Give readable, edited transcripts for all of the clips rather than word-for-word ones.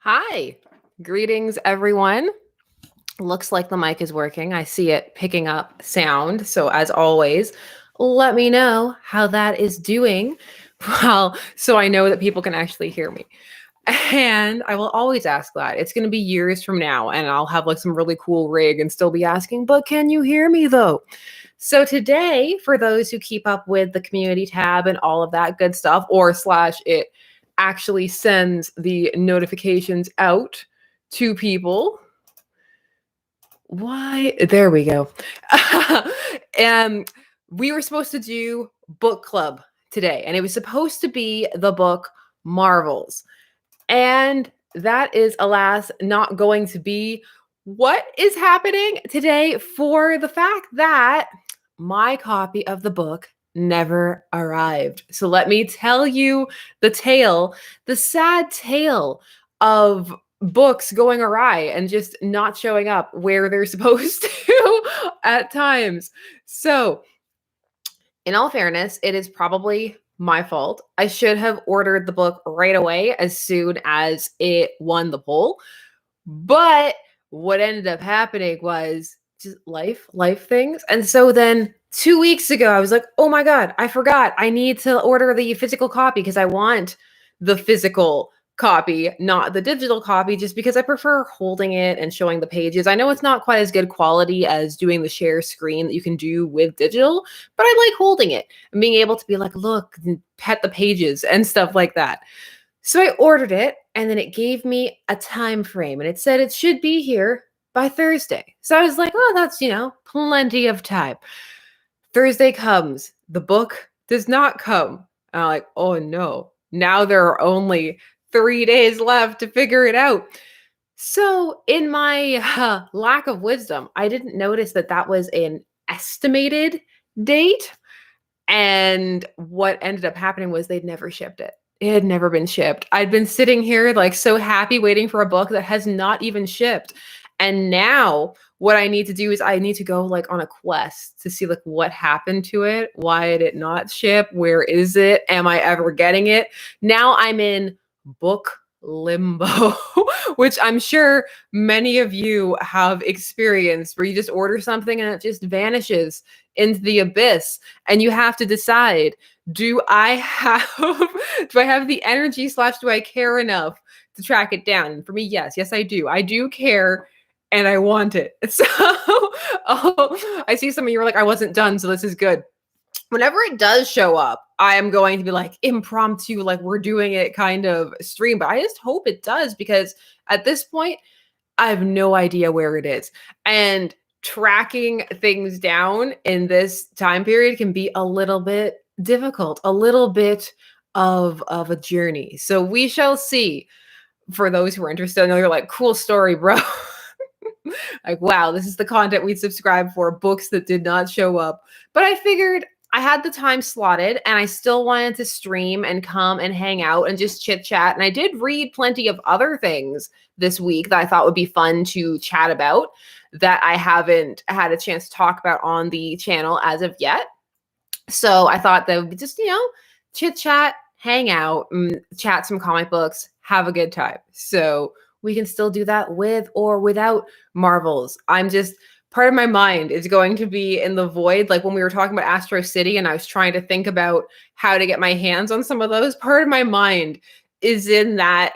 Hi, greetings everyone. Looks like the mic is working. I see it picking up sound. So as always, let me know how that is doing. Well, so I know that people can actually hear me. And I will always ask that. It's going to be years from now and I'll have like some really cool rig and still be asking, but can you hear me though? So today, for those who keep up with the community tab and all of that good stuff, or slash it actually sends the notifications out to people. Why? There we go. And we were supposed to do book club today, and it was supposed to be the book Marvels. And that is, alas, not going to be what is happening today for the fact that my copy of the book never arrived. So let me tell you the tale, the sad tale of books going awry and just not showing up where they're supposed to at times. So, in all fairness, it is probably my fault. I should have ordered the book right away as soon as it won the poll. But what ended up happening was just life things. And so then 2 weeks ago, I was like, oh my God, I forgot. I need to order the physical copy because I want the physical copy, not the digital copy, just because I prefer holding it and showing the pages. I know it's not quite as good quality as doing the share screen that you can do with digital, but I like holding it and being able to be like, look, and pet the pages and stuff like that. So I ordered it and then it gave me a time frame and it said it should be here by Thursday. So I was like, oh, that's, plenty of time. Thursday comes, the book does not come. And I'm like, oh no, now there are only 3 days left to figure it out. So in my lack of wisdom, I didn't notice that that was an estimated date. And what ended up happening was they'd never shipped it. It had never been shipped. I'd been sitting here like so happy waiting for a book that has not even shipped. And now what I need to do is I need to go like on a quest to see like what happened to it. Why did it not ship? Where is it? Am I ever getting it? Now I'm in book limbo, which I'm sure many of you have experienced, where you just order something and it just vanishes into the abyss and you have to decide, do I have the energy / do I care enough to track it down? And for me, yes I do care and I want it. So I see some of you are like, I wasn't done, so this is good. Whenever it does show up, I am going to be like impromptu, like we're doing it kind of stream, but I just hope it does, because at this point, I have no idea where it is. And tracking things down in this time period can be a little bit difficult, a little bit of a journey. So we shall see. For those who are interested, I know you're like, cool story, bro. Like, wow, this is the content we subscribe for, books that did not show up. But I figured I had the time slotted and I still wanted to stream and come and hang out and just chit chat. And I did read plenty of other things this week that I thought would be fun to chat about that I haven't had a chance to talk about on the channel as of yet. So I thought that would be just, chit chat, hang out, chat some comic books, have a good time. So we can still do that with or without Marvels. I'm just, part of my mind is going to be in the void. Like when we were talking about Astro City and I was trying to think about how to get my hands on some of those, part of my mind is in that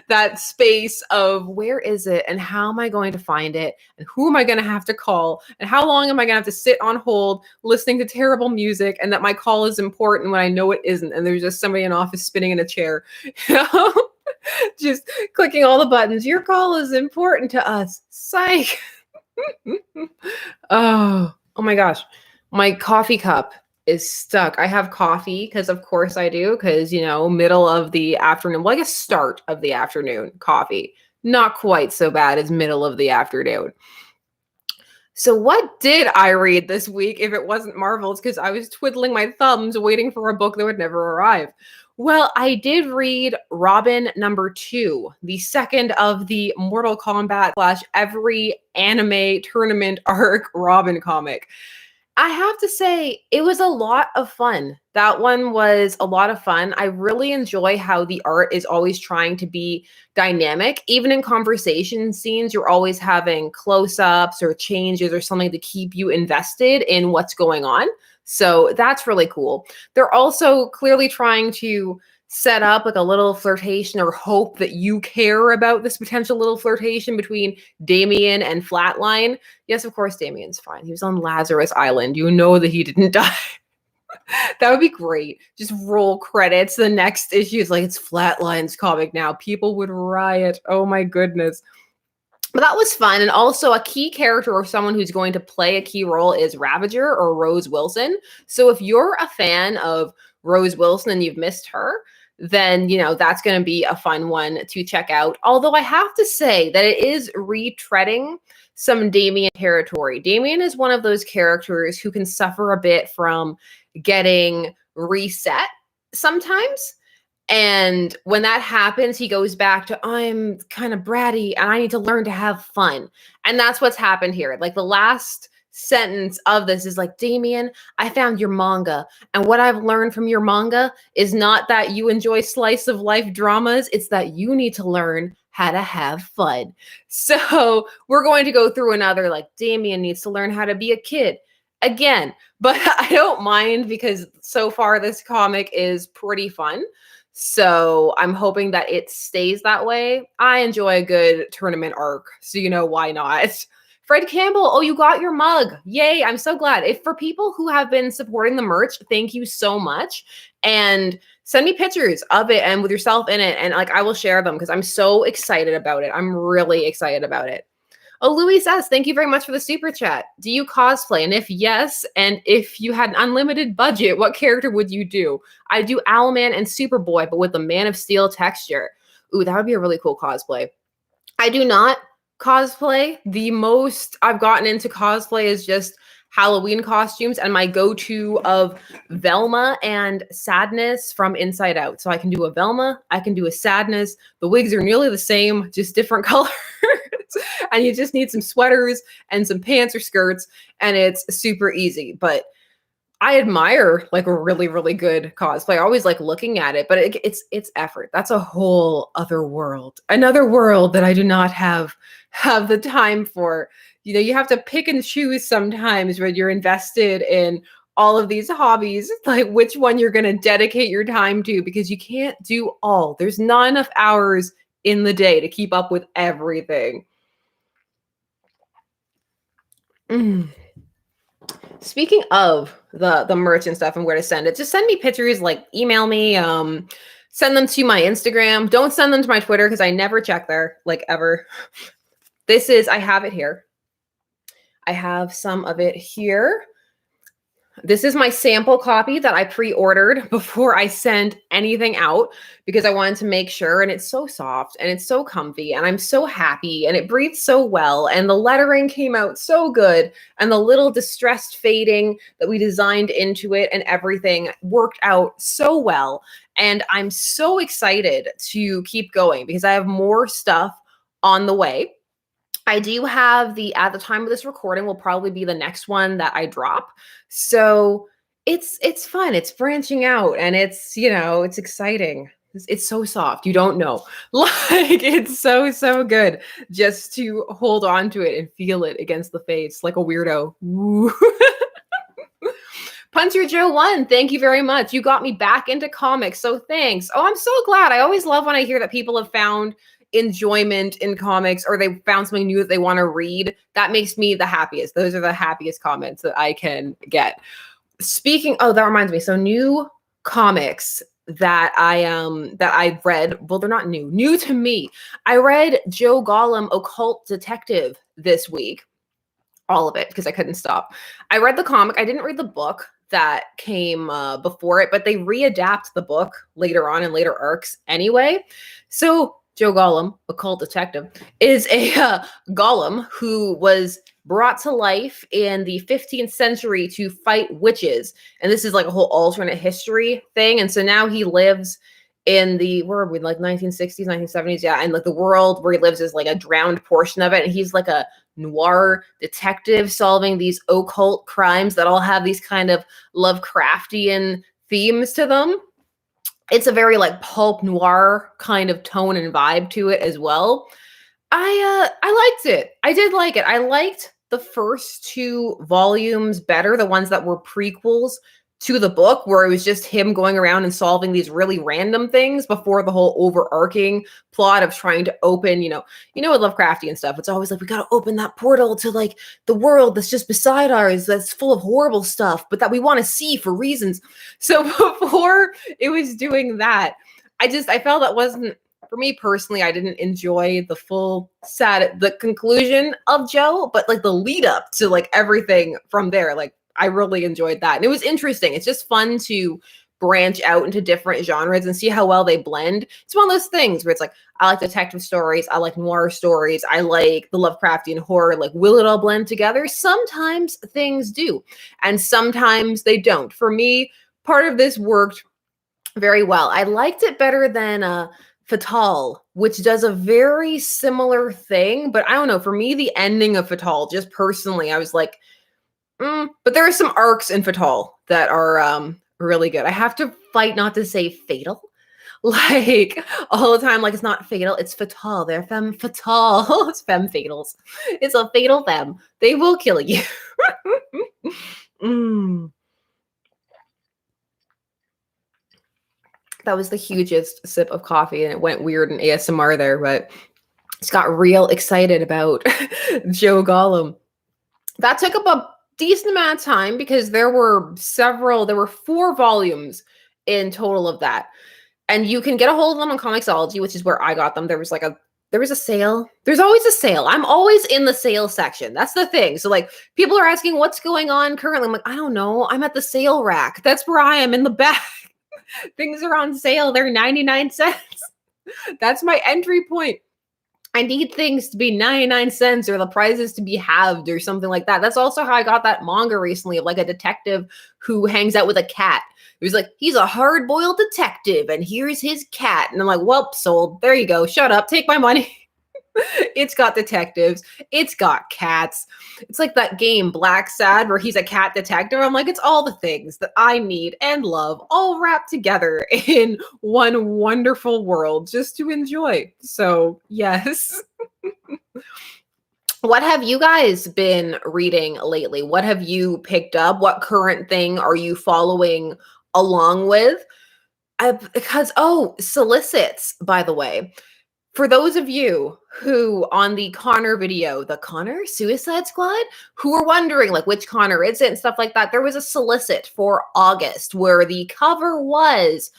that space of where is it and how am I going to find it and who am I going to have to call and how long am I going to have to sit on hold listening to terrible music and that my call is important when I know it isn't and there's just somebody in office spinning in a chair. Just clicking all the buttons. Your call is important to us. Psych. Oh my gosh. My coffee cup is stuck. I have coffee because of course I do, because middle of the afternoon, well, I guess start of the afternoon coffee. Not quite so bad as middle of the afternoon. So what did I read this week if it wasn't Marvels? Because I was twiddling my thumbs waiting for a book that would never arrive. Well, I did read Robin #2, the second of the Mortal Kombat / every anime tournament arc Robin comic. I have to say, it was a lot of fun. That one was a lot of fun. I really enjoy how the art is always trying to be dynamic. Even in conversation scenes, you're always having close ups or changes or something to keep you invested in what's going on. So that's really cool. They're also clearly trying to set up like a little flirtation or hope that you care about this potential little flirtation between Damien and Flatline. Yes, of course, Damien's fine. He was on Lazarus Island. You know that he didn't die. That would be great. Just roll credits. The next issue is like, it's Flatline's comic now. People would riot. Oh my goodness. But that was fun. And also, a key character or someone who's going to play a key role is Ravager or Rose Wilson. So if you're a fan of Rose Wilson and you've missed her, then, you know, that's going to be a fun one to check out. Although I have to say that it is retreading some Damien territory. Damien is one of those characters who can suffer a bit from getting reset sometimes. And when that happens, he goes back to, I'm kind of bratty and I need to learn to have fun. And that's what's happened here. Like the last sentence of this is like, Damien, I found your manga. And what I've learned from your manga is not that you enjoy slice of life dramas. It's that you need to learn how to have fun. So we're going to go through another, like, Damien needs to learn how to be a kid again. But I don't mind because so far this comic is pretty fun. So I'm hoping that it stays that way. I enjoy a good tournament arc, so you know why not. Fred Campbell, oh, you got your mug. Yay, I'm so glad. If for people who have been supporting the merch, thank you so much. And send me pictures of it and with yourself in it. And like I will share them because I'm so excited about it. I'm really excited about it. Oh, Louis says, thank you very much for the super chat. Do you cosplay? And if yes, and if you had an unlimited budget, what character would you do? I do Owlman and Superboy, but with the Man of Steel texture. Ooh, that would be a really cool cosplay. I do not cosplay. The most I've gotten into cosplay is just Halloween costumes and my go-to of Velma and Sadness from Inside Out. So I can do a Velma, I can do a Sadness. The wigs are nearly the same, just different colors. And you just need some sweaters and some pants or skirts, and it's super easy. But I admire like a really, really good cosplay. I always like looking at it, but it's effort. That's a whole other world, another world that I do not have the time for. You know, you have to pick and choose sometimes when you're invested in all of these hobbies, like which one you're going to dedicate your time to, because you can't do all. There's not enough hours in the day to keep up with everything. Speaking of the merch and stuff and where to send it, just send me pictures, like email me, send them to my Instagram. Don't send them to my Twitter because I never check there, like ever. I have it here. I have some of it here. This is my sample copy that I pre-ordered before I sent anything out because I wanted to make sure. And it's so soft and it's so comfy and I'm so happy and it breathes so well. And the lettering came out so good. And the little distressed fading that we designed into it and everything worked out so well. And I'm so excited to keep going because I have more stuff on the way. I do have at the time of this recording will probably be the next one that I drop. So it's fun. It's branching out and it's, you know, it's exciting. It's so soft. You don't know. Like it's so good just to hold on to it and feel it against the face like a weirdo. Puncher Joe 1, thank you very much. You got me back into comics, so thanks. Oh, I'm so glad. I always love when I hear that people have found enjoyment in comics or they found something new that they want to read. That makes me the happiest. Those are the happiest comments that I can get. That reminds me. So new comics that I read, well, they're not new to me. I read Joe Golem Occult Detective this week. All of it because I couldn't stop. I read the comic. I didn't read the book that came before it, but they readapt the book later on in later arcs anyway. So Joe Golem, Occult Detective, is a golem who was brought to life in the 15th century to fight witches. And this is like a whole alternate history thing. And so now he lives in the, where are we, like 1960s, 1970s, yeah, and like the world where he lives is like a drowned portion of it, and he's like a noir detective solving these occult crimes that all have these kind of Lovecraftian themes to them. It's a very like pulp noir kind of tone and vibe to it as well. I liked it. I did like it. I liked the first two volumes better, the ones that were prequels to the book, where it was just him going around and solving these really random things before the whole overarching plot of trying to open, with Lovecraftian stuff, it's always like, we gotta open that portal to like the world that's just beside ours, that's full of horrible stuff, but that we want to see for reasons. So before it was doing that, I felt that wasn't, for me personally, I didn't enjoy the conclusion of Joe, but like the lead up to like everything from there, like I really enjoyed that. And it was interesting. It's just fun to branch out into different genres and see how well they blend. It's one of those things where it's like, I like detective stories, I like noir stories, I like the Lovecraftian horror. Like, will it all blend together? Sometimes things do, and sometimes they don't. For me, part of this worked very well. I liked it better than Fatal, which does a very similar thing, but I don't know. For me, the ending of Fatal, just personally, I was like, but there are some arcs in Fatal that are really good. I have to fight not to say fatal, like all the time. Like, it's not fatal, it's fatal. They're femme fatale. It's femme fatals. It's a fatal femme. They will kill you. mm. That was the hugest sip of coffee, and it went weird in ASMR there, but just got real excited about Joe Golem. That took up a decent amount of time because there were 4 volumes in total of that. And you can get a hold of them on Comixology, which is where I got them. There was a sale. There's always a sale. I'm always in the sale section. That's the thing. So like, people are asking what's going on currently. I'm like, I don't know. I'm at the sale rack. That's where I am, in the back. Things are on sale. They're 99 cents. That's my entry point. I need things to be 99 cents or the prices to be halved or something like that. That's also how I got that manga recently of like a detective who hangs out with a cat. It was like, he's a hard-boiled detective and here's his cat. And I'm like, well, sold. There you go. Shut up. Take my money. It's got detectives. It's got cats. It's like that game Black Sad where he's a cat detective. I'm like, it's all the things that I need and love all wrapped together in one wonderful world just to enjoy. So yes. What have you guys been reading lately? What have you picked up? What current thing are you following along with? Solicits, by the way. For those of you who on the Connor video, the Connor Suicide Squad, who were wondering like which Connor is it and stuff like that, there was a solicit for August where the cover was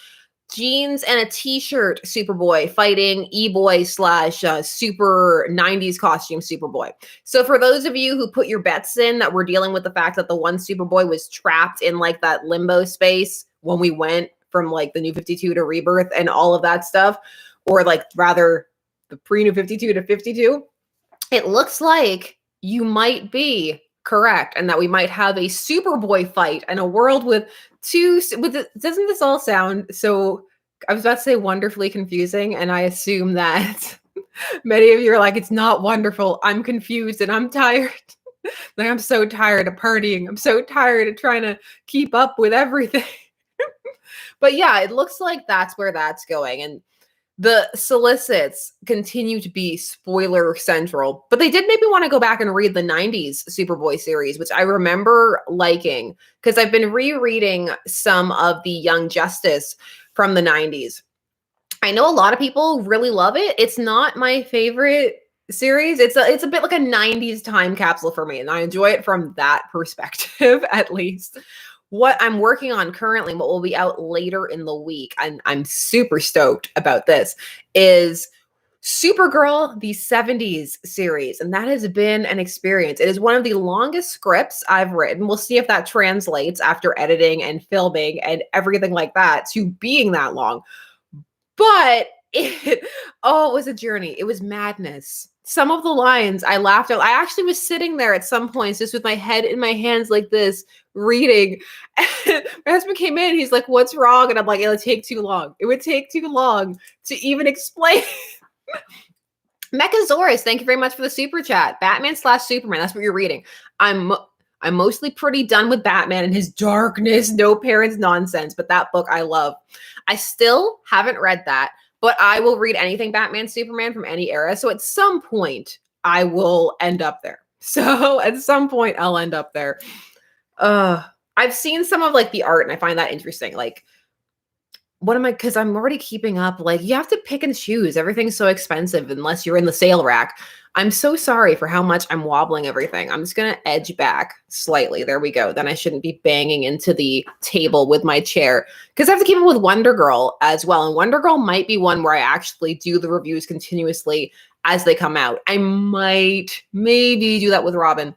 jeans and a t-shirt Superboy fighting E-Boy / super 90s costume Superboy. So for those of you who put your bets in that we're dealing with the fact that the one Superboy was trapped in like that limbo space when we went from like the New 52 to Rebirth and all of that stuff, or like rather the pre-New 52 to 52, it looks like you might be correct and that we might have a Superboy fight in a world with doesn't this all sound so, I was about to say wonderfully confusing, and I assume that many of you are like, it's not wonderful, I'm confused and I'm tired. Like, I'm so tired of partying. I'm so tired of trying to keep up with everything. But yeah, it looks like that's where that's going. And the solicits continue to be spoiler central, but they did make me want to go back and read the 90s Superboy series, which I remember liking because I've been rereading some of the Young Justice from the 90s. I know a lot of people really love it. It's not my favorite series. It's a bit like a 90s time capsule for me, and I enjoy it from that perspective, at least. What I'm working on currently, what will be out later in the week, and I'm super stoked about this, is Supergirl, the 70s series. And that has been an experience. It is one of the longest scripts I've written. We'll see if that translates after editing and filming and everything like that to being that long. But it was a journey. It was madness. some of the lines I laughed out. I actually was sitting there at some points just with my head in my hands like this, reading. And my husband came in. He's like, "What's wrong?" And I'm like, "It would take too long. It would take too long to even explain." Mechasaurus, thank you very much for the super chat. Batman / Superman. That's what you're reading. I'm mostly pretty done with Batman and his darkness, no parents nonsense, but that book I love. I still haven't read that, but I will read anything Batman, Superman from any era. So at some point, I will end up there. So at some point, I'll end up there. I've seen some of like the art and I find that interesting. Like, what am I? Because I'm already keeping up. Like, you have to pick and choose. Everything's so expensive unless you're in the sale rack. I'm so sorry for how much I'm wobbling everything. I'm just going to edge back slightly. There we go. Then I shouldn't be banging into the table with my chair because I have to keep up with Wonder Girl as well. And Wonder Girl might be one where I actually do the reviews continuously as they come out. I might maybe do that with Robin,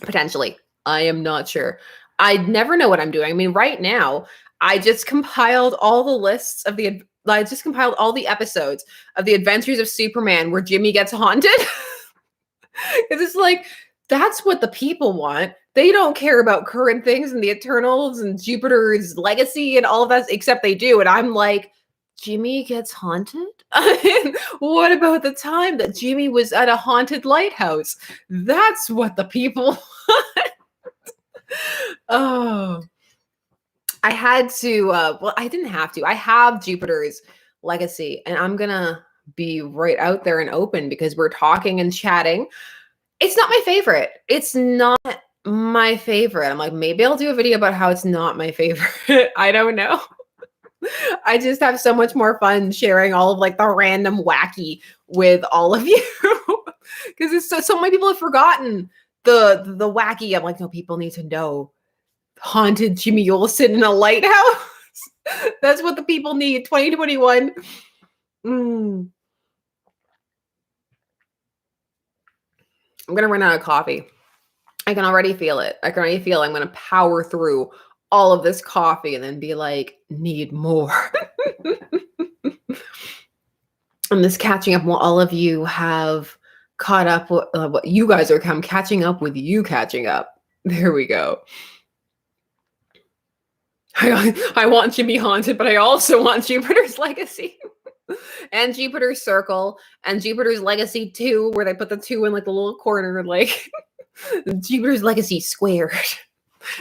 potentially. I am not sure. I never know what I'm doing. I mean, right now, I just compiled all the lists of I just compiled all the episodes of the Adventures of Superman where Jimmy gets haunted. Because it's like, that's what the people want. They don't care about current things and the Eternals and Jupiter's legacy and all of that, except they do. And I'm like, Jimmy gets haunted? What about the time that Jimmy was at a haunted lighthouse? That's what the people want. Oh. I had to, well, I didn't have to. I have Jupiter's Legacy, and I'm going to be right out there and open because we're talking and chatting. It's not my favorite. It's not my favorite. I'm like, maybe I'll do a video about how it's not my favorite. I don't know. I just have so much more fun sharing all of like the random wacky with all of you because it's so many people have forgotten the wacky. I'm like, no, people need to know. Haunted Jimmy Olsen in a lighthouse. That's what the people need. 2021. I'm gonna run out of coffee. I can already feel it. I can already feel I'm gonna power through all of this coffee and then be like, need more. I'm just catching up while all of you have caught up. What you guys are catching up with you catching up. There we go. I want Jimmy haunted, but I also want Jupiter's Legacy and Jupiter's Circle and Jupiter's Legacy 2, where they put the 2 in like the little corner, like Jupiter's Legacy squared.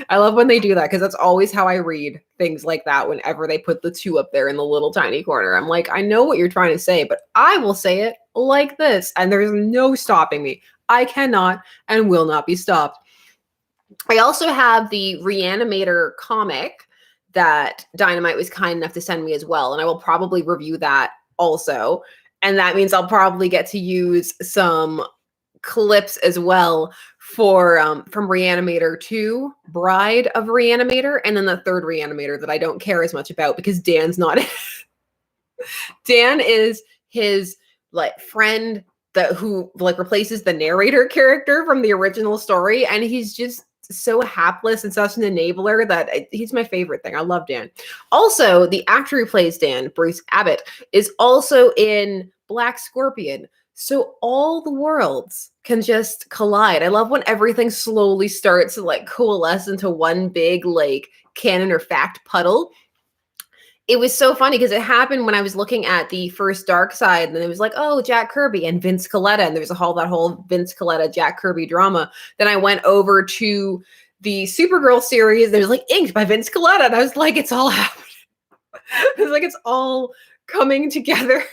I love when they do that because that's always how I read things like that whenever they put the 2 up there in the little tiny corner. I'm like, I know what you're trying to say, but I will say it like this, and there's no stopping me. I cannot and will not be stopped. I also have the Re-Animator comic that Dynamite was kind enough to send me as well. And I will probably review that also. And that means I'll probably get to use some clips as well for from Re-Animator 2, Bride of Re-Animator, and then the third Re-Animator that I don't care as much about because Dan's not in. Dan is his like friend who like replaces the narrator character from the original story, and he's just so hapless and such an enabler that he's my favorite thing. I love Dan. Also, the actor who plays Dan, Bruce Abbott, is also in Black Scorpion. So all the worlds can just collide. I love when everything slowly starts to like coalesce into one big like canon or fact puddle. It was so funny because it happened when I was looking at the first Dark Side, and it was like, oh, Jack Kirby and Vince Colletta, and there's that whole Vince Colletta Jack Kirby drama. Then I went over to the Supergirl series. There's like inked by Vince Colletta, and I was like, it's all happening. It's like it's all coming together.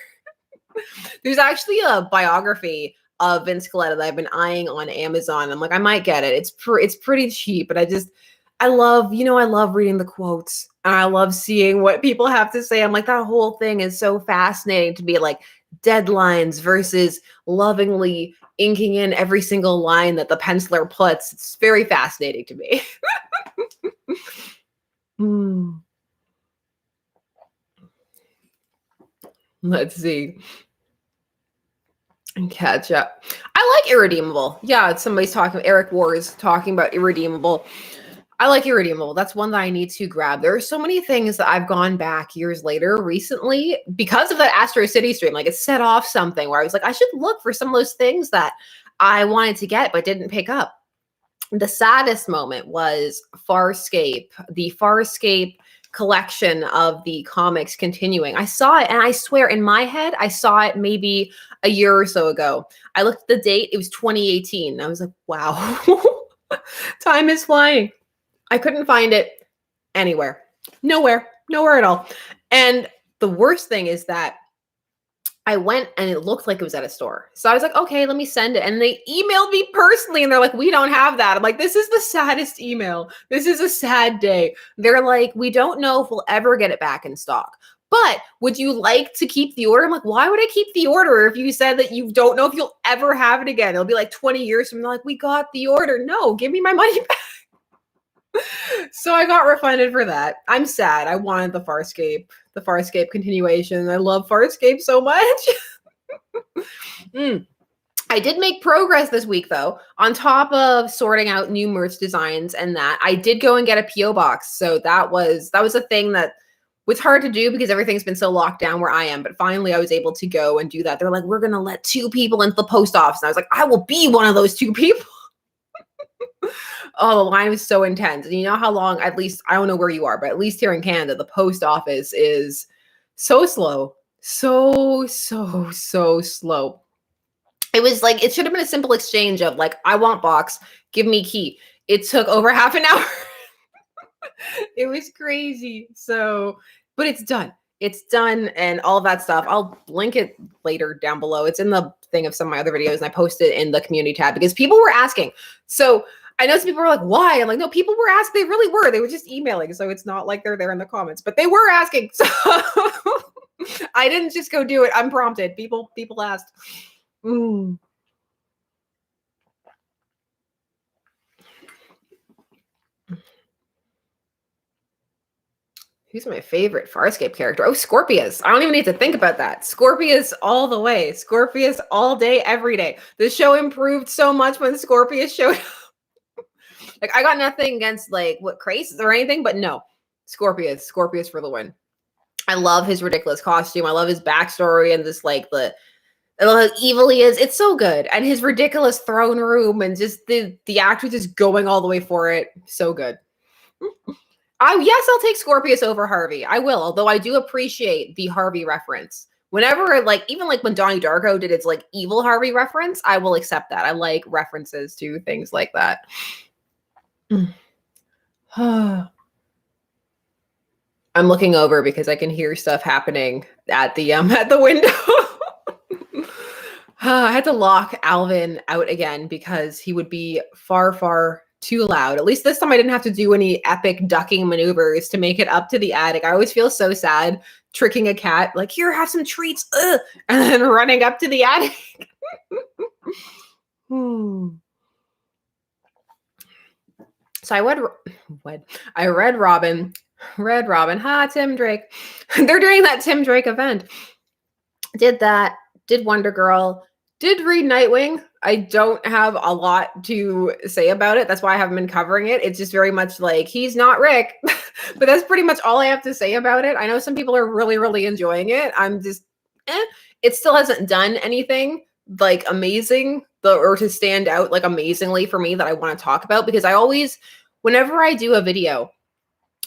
There's actually a biography of Vince Colletta that I've been eyeing on Amazon. I'm like, I might get it. It's pretty cheap, but I love reading the quotes and I love seeing what people have to say. I'm like, that whole thing is so fascinating to be like deadlines versus lovingly inking in every single line that the penciler puts. It's very fascinating to me. Let's see. And catch up. I like Irredeemable. Yeah, somebody's talking. Eric Wars talking about Irredeemable. I like Irredeemable. That's one that I need to grab. There are so many things that I've gone back years later recently because of that Astro City stream. Like it set off something where I was like, I should look for some of those things that I wanted to get but didn't pick up. The saddest moment was Farscape, the Farscape collection of the comics continuing. I saw it and I swear in my head, I saw it maybe a year or so ago. I looked at the date, it was 2018. I was like, wow, time is flying. I couldn't find it anywhere. Nowhere at all. And the worst thing is that I went and it looked like it was at a store. So I was like, okay, let me send it. And they emailed me personally and they're like, we don't have that. I'm like, this is the saddest email. This is a sad day. They're like, we don't know if we'll ever get it back in stock. But would you like to keep the order? I'm like, why would I keep the order if you said that you don't know if you'll ever have it again? It'll be like 20 years from now, like, we got the order. No, give me my money back. So I got refunded for that. I'm sad. I wanted the Farscape continuation. I love Farscape so much. I did make progress this week though. On top of sorting out new merch designs and that, I did go and get a P.O Box. So that was a thing that was hard to do because everything's been so locked down where I am. But finally I was able to go and do that. They're like, we're going to let 2 people into the post office. And I was like, I will be one of those 2 people. Oh, the line was so intense. And you know how long, at least, I don't know where you are, but at least here in Canada, the post office is so slow. So slow. It was like, it should have been a simple exchange of like, I want box, give me key. It took over half an hour. It was crazy. So, but it's done. It's done and all of that stuff. I'll link it later down below. It's in the thing of some of my other videos and I posted it in the community tab because people were asking. So I know some people were like, why? I'm like, no, people were asking. They really were. They were just emailing. So it's not like they're there in the comments, but they were asking. So I didn't just go do it unprompted. People asked. Who's my favorite Farscape character? Oh, Scorpius. I don't even need to think about that. Scorpius all the way. Scorpius all day, every day. The show improved so much when Scorpius showed up. Like, I got nothing against, like, what, Crace or anything, but no. Scorpius for the win. I love his ridiculous costume. I love his backstory and this, like, I love how evil he is. It's so good. And his ridiculous throne room and just the actor just going all the way for it. So good. Yes, I'll take Scorpius over Harvey. I will, although I do appreciate the Harvey reference. Whenever, like, even like when Donnie Darko did its, like, evil Harvey reference, I will accept that. I like references to things like that. I'm looking over because I can hear stuff happening at the window. I had to lock Alvin out again because he would be far too loud. At least this time I didn't have to do any epic ducking maneuvers to make it up to the attic. I always feel so sad tricking a cat, like, here, have some treats, and then running up to the attic. So I read Robin. Ha, Tim Drake. They're doing that Tim Drake event. Did that. Did Wonder Girl. Did read Nightwing. I don't have a lot to say about it. That's why I haven't been covering it. It's just very much like, he's not Rick. But that's pretty much all I have to say about it. I know some people are really enjoying it. I'm just, It still hasn't done anything like amazing or to stand out like amazingly for me that I want to talk about, because I always, whenever I do a video,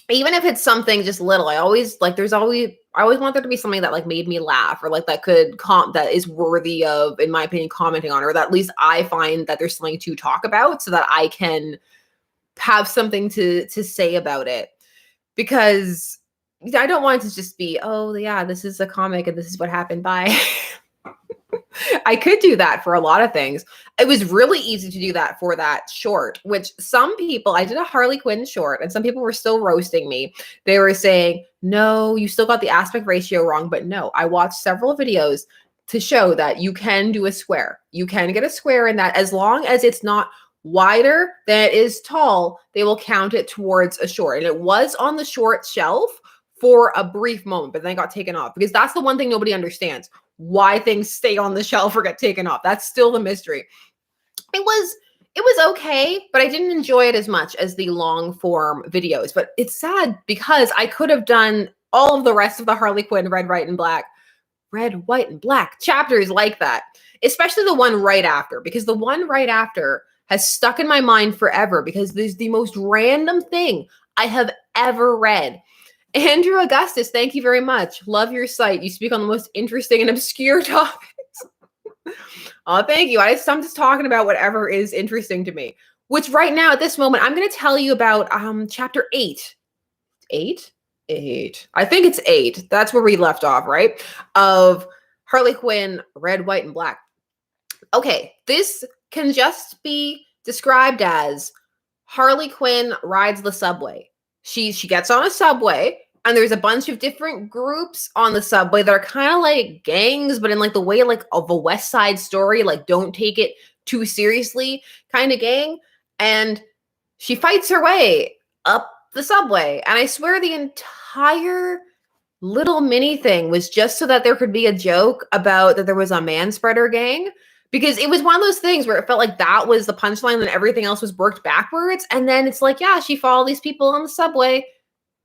even if it's something just little, I always want there to be something that like made me laugh or like that that is worthy of, in my opinion, commenting on, or that at least I find that there's something to talk about so that I can have something to say about it. Because I don't want it to just be, oh yeah, this is a comic and this is what happened. Bye. I could do that for a lot of things. It was really easy to do that for that short, which some people, I did a Harley Quinn short and some people were still roasting me. They were saying, no, you still got the aspect ratio wrong. But no, I watched several videos to show that you can do a square. You can get a square in that as long as it's not wider than it is tall, they will count it towards a short. And it was on the short shelf for a brief moment, but then it got taken off, because that's the one thing nobody understands, why things stay on the shelf or get taken off. That's still the mystery. It was okay, but I didn't enjoy it as much as the long form videos. But it's sad because I could have done all of the rest of the Harley Quinn red, white, and black chapters like that, especially the one right after, because the one right after has stuck in my mind forever because there's the most random thing I have ever read. Andrew Augustus, thank you very much. Love your site. You speak on the most interesting and obscure topics. Oh, thank you. I'm just talking about whatever is interesting to me, which right now at this moment, I'm going to tell you about chapter 8. 8? 8. I think it's 8. That's where we left off, right? Of Harley Quinn, red, white, and black. Okay, this can just be described as Harley Quinn rides the subway. She gets on a subway, and there's a bunch of different groups on the subway that are kind of like gangs, but in like the way like of a West Side Story, like don't take it too seriously kind of gang. And she fights her way up the subway. And I swear the entire little mini thing was just so that there could be a joke about that there was a man spreader gang. Because it was one of those things where it felt like that was the punchline and everything else was worked backwards. And then it's like, yeah, she followed these people on the subway.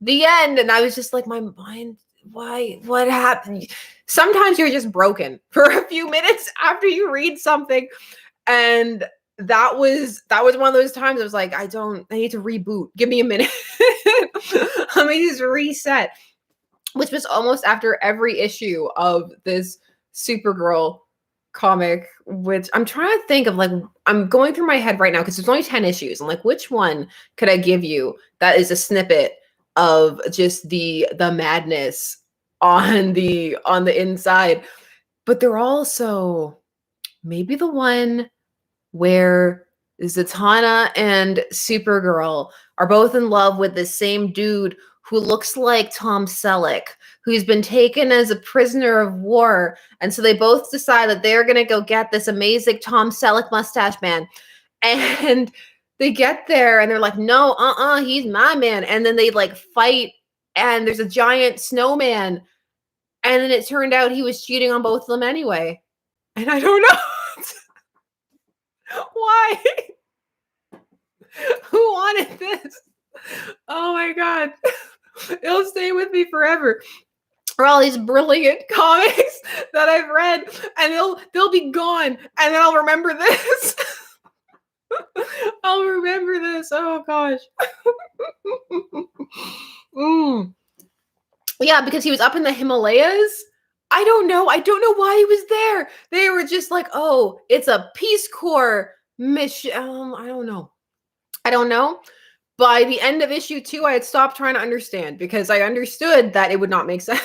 The end. And I was just like, my mind, why? What happened? Sometimes you're just broken for a few minutes after you read something. And that was one of those times I was like, I need to reboot. Give me a minute. Let me just reset. Which was almost after every issue of this Supergirl comic, which I'm trying to think of, like, I'm going through my head right now because there's only 10 issues. I'm like, which one could I give you that is a snippet of just the madness on the inside? But they're also maybe the one where Zatanna and Supergirl are both in love with the same dude who looks like Tom Selleck, who's been taken as a prisoner of war. And so they both decide that they're going to go get this amazing Tom Selleck mustache man. And they get there and they're like, no, he's my man. And then they like fight and there's a giant snowman. And then it turned out he was cheating on both of them anyway. And I don't know. Why? Who wanted this? Oh my God. It'll stay with me forever. For all these brilliant comics that I've read, and they'll be gone, and then I'll remember this. I'll remember this. Oh gosh. Yeah, because he was up in the Himalayas. I don't know why he was there. They were just like, oh, it's a Peace Corps mission. I don't know. By the end of issue 2, I had stopped trying to understand because I understood that it would not make sense.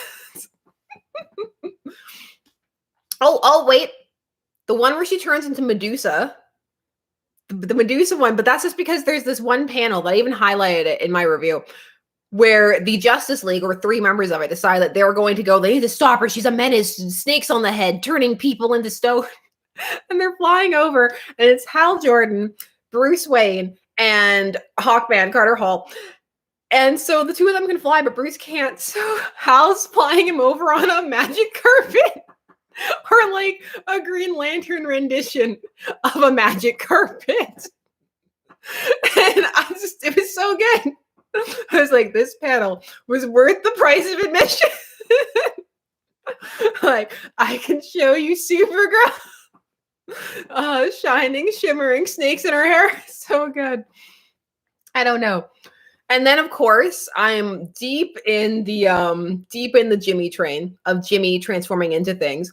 Oh, wait. The one where she turns into Medusa. The Medusa one, but that's just because there's this one panel that I even highlighted it in my review where the Justice League, or 3 members of it, decide that they need to stop her. She's a menace, snakes on the head, turning people into stone. And they're flying over, and it's Hal Jordan, Bruce Wayne, and Hawkman, Carter Hall. And so the 2 of them can fly, but Bruce can't. So Hal's flying him over on a magic carpet. Or like a Green Lantern rendition of a magic carpet. And it was so good. I was like, this panel was worth the price of admission. Like, I can show you Supergirl. Shining, shimmering snakes in her hair. So good. I don't know. And then, of course, I'm deep in the Jimmy train of Jimmy transforming into things.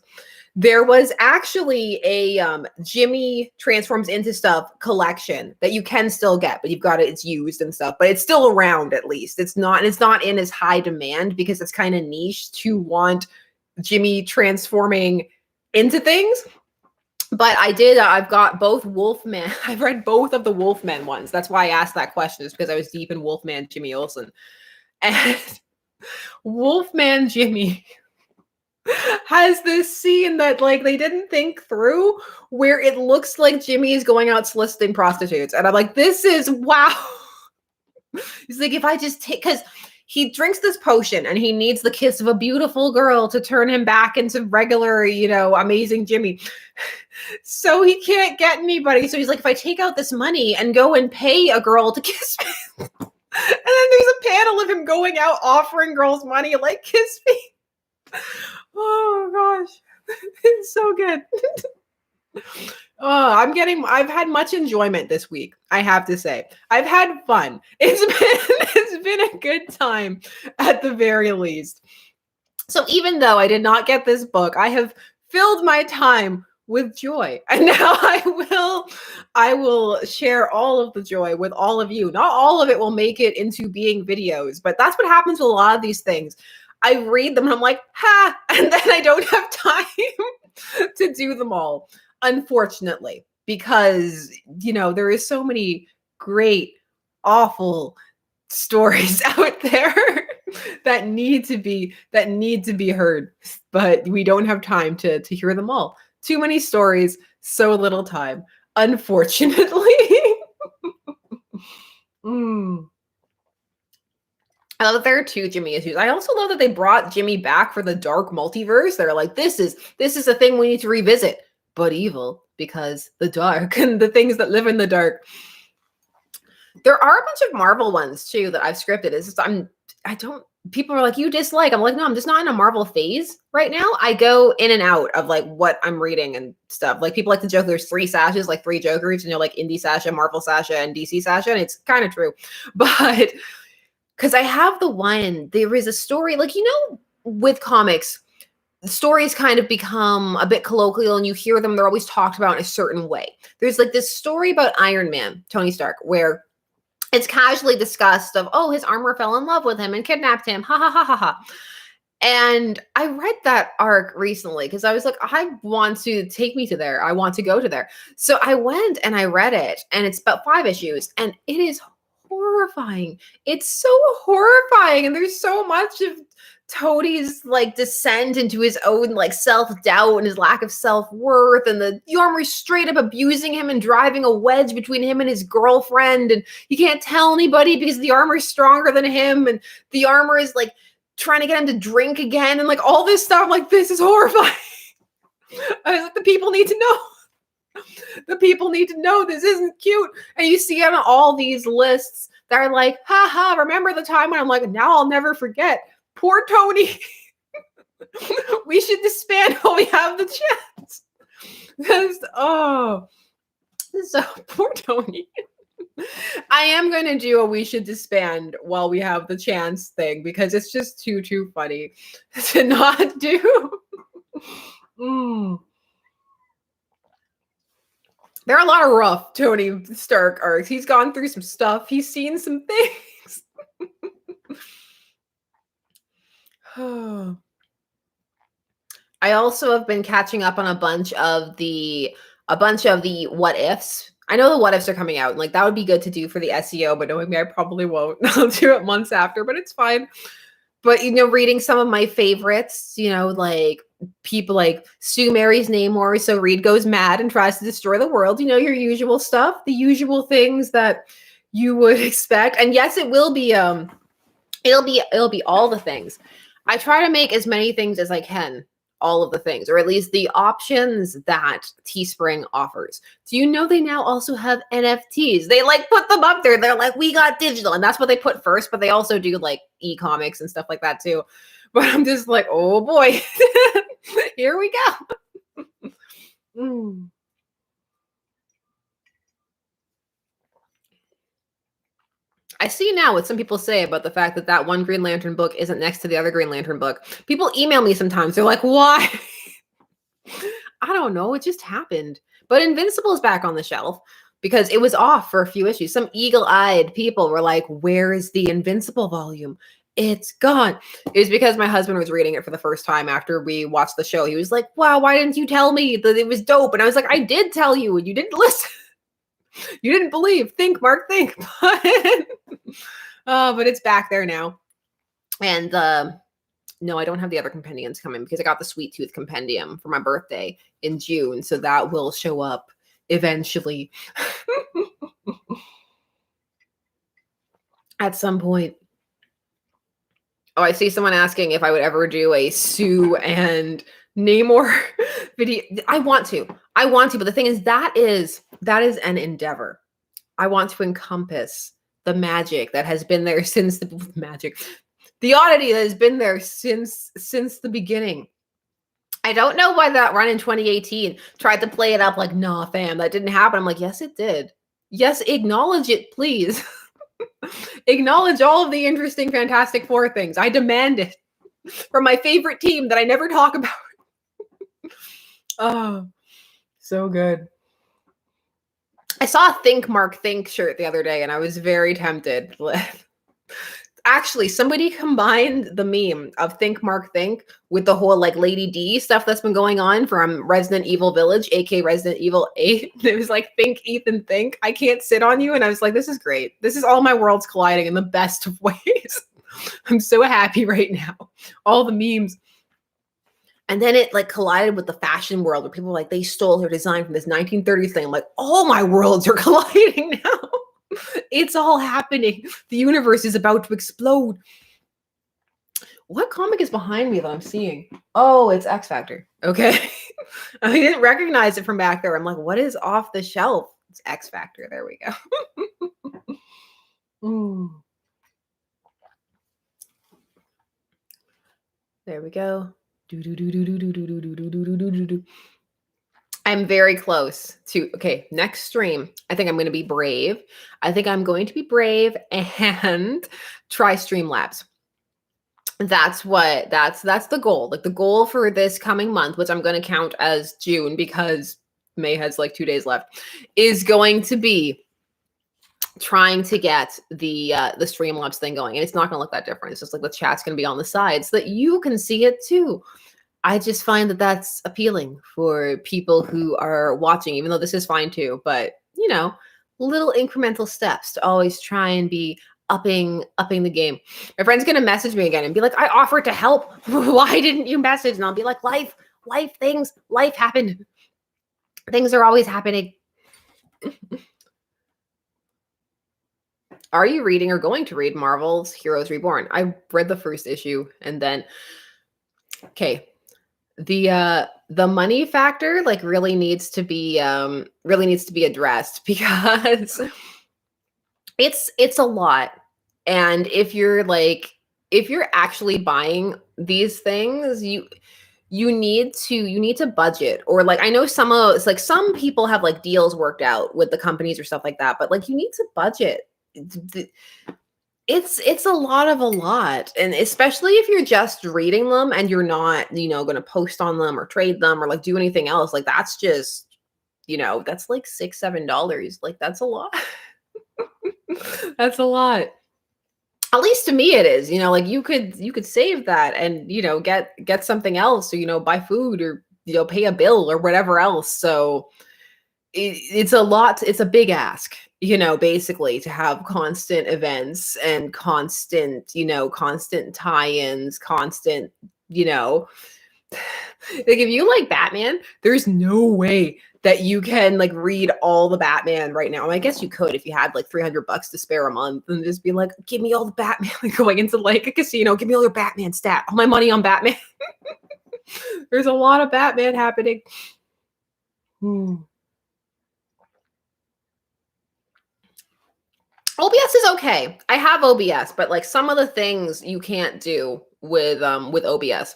There was actually a Jimmy transforms into stuff collection that you can still get, but it's used and stuff, but it's still around at least. It's not in as high demand because it's kind of niche to Jimmy transforming into things. But I've got both Wolfman. I've read both of the Wolfman ones. That's why I asked that question, is because I was deep in Wolfman Jimmy Olsen. And Wolfman Jimmy has this scene that like they didn't think through where it looks like Jimmy is going out soliciting prostitutes. And I'm like, this is wow. He's like, if I just take, because he drinks this potion and he needs the kiss of a beautiful girl to turn him back into regular, amazing Jimmy. So he can't get anybody. So he's like, if I take out this money and go and pay a girl to kiss me. And then there's a panel of him going out offering girls money, like, kiss me. Oh gosh. It's so good. I've had much enjoyment this week, I have to say. I've had fun. It's been a good time at the very least. So even though I did not get this book, I have filled my time with joy. And now I will share all of the joy with all of you. Not all of it will make it into being videos, but that's what happens with a lot of these things. I read them and I'm like, ha, and then I don't have time to do them all, unfortunately, because, there is so many great, awful stories out there that need to be heard, but we don't have time to hear them all. Too many stories, so little time, unfortunately. I love that there are 2 Jimmy issues. I also love that they brought Jimmy back for the dark multiverse. They're like, this is a thing we need to revisit, but evil, because the dark and the things that live in the dark. There are a bunch of Marvel ones too that I've scripted. It's just people are like, you dislike. I'm like, no, I'm just not in a Marvel phase right now. I go in and out of like what I'm reading and stuff. Like, people like to joke there's 3 Sashas, like 3 Jokers, like Indie Sasha, Marvel Sasha, and DC Sasha, and it's kind of true. But because I have there is a story, like, with comics, stories kind of become a bit colloquial and you hear them, they're always talked about in a certain way. There's like this story about Iron Man, Tony Stark, where it's casually discussed of, oh, his armor fell in love with him and kidnapped him. Ha ha ha ha ha. And I read that arc recently because I was like, I want to take me to there. I want to go to there. So I went and I read it, and it's about 5 issues, and it is horrifying. It's so horrifying. And there's so much of Toadie's like descent into his own like self-doubt and his lack of self-worth, and the armor straight up abusing him and driving a wedge between him and his girlfriend, and he can't tell anybody because the armor is stronger than him, and the armor is like trying to get him to drink again, and like all this stuff. Like, this is horrifying. I was like, the people need to know. The people need to know this isn't cute. And you see on all these lists that are like, haha, remember the time when I'm like, now I'll never forget. Poor Tony. We should disband while we have the chance. So poor Tony. I am going to do a we should disband while we have the chance thing, because it's just too funny to not do. There are a lot of rough Tony Stark arcs. He's gone through some stuff. He's seen some things. I also have been catching up on a bunch of the what ifs. I know the what ifs are coming out. Like, that would be good to do for the SEO, but knowing me, I probably won't. I'll do it months after, but it's fine. But, reading some of my favorites, like people like Sue marries Namor, so Reed goes mad and tries to destroy the world. Your usual stuff, the usual things that you would expect. And yes, it will be, it'll be all the things. I try to make as many things as I can, all of the things, or at least the options that Teespring offers. Do you know they now also have NFTs? They like put them up there. They're like, we got digital, and that's what they put first, but they also do like e-comics and stuff like that too. But I'm just like, oh boy, here we go. I see now what some people say about the fact that that one Green Lantern book isn't next to the other Green Lantern book. People email me sometimes. They're like, why? I don't know. It just happened. But Invincible is back on the shelf because it was off for a few issues. Some eagle-eyed people were like, where is the Invincible volume? It's gone. It was because my husband was reading it for the first time after we watched the show. He was like, wow, why didn't you tell me that it was dope? And I was like, I did tell you, and you didn't listen. You didn't believe. Think, Mark, think. But it's back there now. And no, I don't have the other compendiums coming because I got the Sweet Tooth compendium for my birthday in June. So that will show up eventually at some point. Oh, I see someone asking if I would ever do a Sue and Namor video. I want to. But the thing is, that is an endeavor. I want to encompass the magic that has been there since the oddity that has been there since the beginning. I don't know why that run in 2018 tried to play it up like, nah, fam, that didn't happen. I'm like, yes, it did. Yes, acknowledge it, please. Acknowledge all of the interesting Fantastic Four things. I demand it from my favorite team that I never talk about. Oh, so good. I saw a Think Mark Think shirt the other day and I was very tempted. Actually, somebody combined the meme of Think Mark Think with the whole like Lady D stuff that's been going on from Resident Evil Village, aka Resident Evil 8. It was like Think Ethan Think. I can't sit on you. And I was like, this is great. This is all my worlds colliding in the best of ways. I'm so happy right now. All the memes. And then it like collided with the fashion world where people were like, they stole her design from this 1930s thing. I'm like, all my worlds are colliding now. It's all happening. The universe is about to explode. What comic is behind me that I'm seeing? Oh, it's X Factor. Okay. I didn't recognize it from back there. I'm like, what is off the shelf? It's X Factor. There we go. Ooh. There we go. I'm very close to, okay, next stream. I think I'm going to be brave. And try Streamlabs. That's the goal. Like the goal for this coming month, which I'm going to count as June because May has like 2 days left, is going to be trying to get the Streamlabs thing going. And it's not going to look that different. It's just like the chat's going to be on the side so that you can see it too. I just find that that's appealing for people who are watching, even though this is fine too. But, you know, little incremental steps to always try and be upping the game. My friend's going to message me again and be like, I offered to help. Why didn't you message? And I'll be like, life happened. Things are always happening. Are you reading or going to read Marvel's Heroes Reborn? I read the first issue and then, okay. The money factor like really needs to be addressed because it's a lot. And if you're actually buying these things, you need to budget. Or like I know some people have like deals worked out with the companies or stuff like that, but like you need to budget. It's a lot, and especially if you're just reading them and you're not, going to post on them or trade them or like do anything else, like that's just, that's like $6-7. Like that's a lot. That's a lot. At least to me it is, like you could save that and, get something else or, buy food or, pay a bill or whatever else. So it's a lot. It's a big ask, basically to have constant events and constant tie-ins, constant, like if you like Batman, there's no way that you can like read all the Batman right now. I guess you could if you had like $300 to spare a month and just be like, give me all the Batman, like going into like a casino, give me all your Batman stat, all my money on Batman. There's a lot of Batman happening. OBS is okay. I have OBS, but like some of the things you can't do with OBS.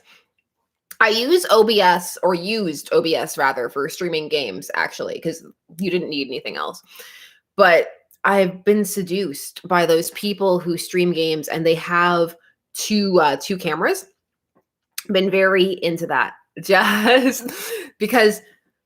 I used OBS rather for streaming games actually, because you didn't need anything else. But I've been seduced by those people who stream games and they have two cameras. Been very into that just because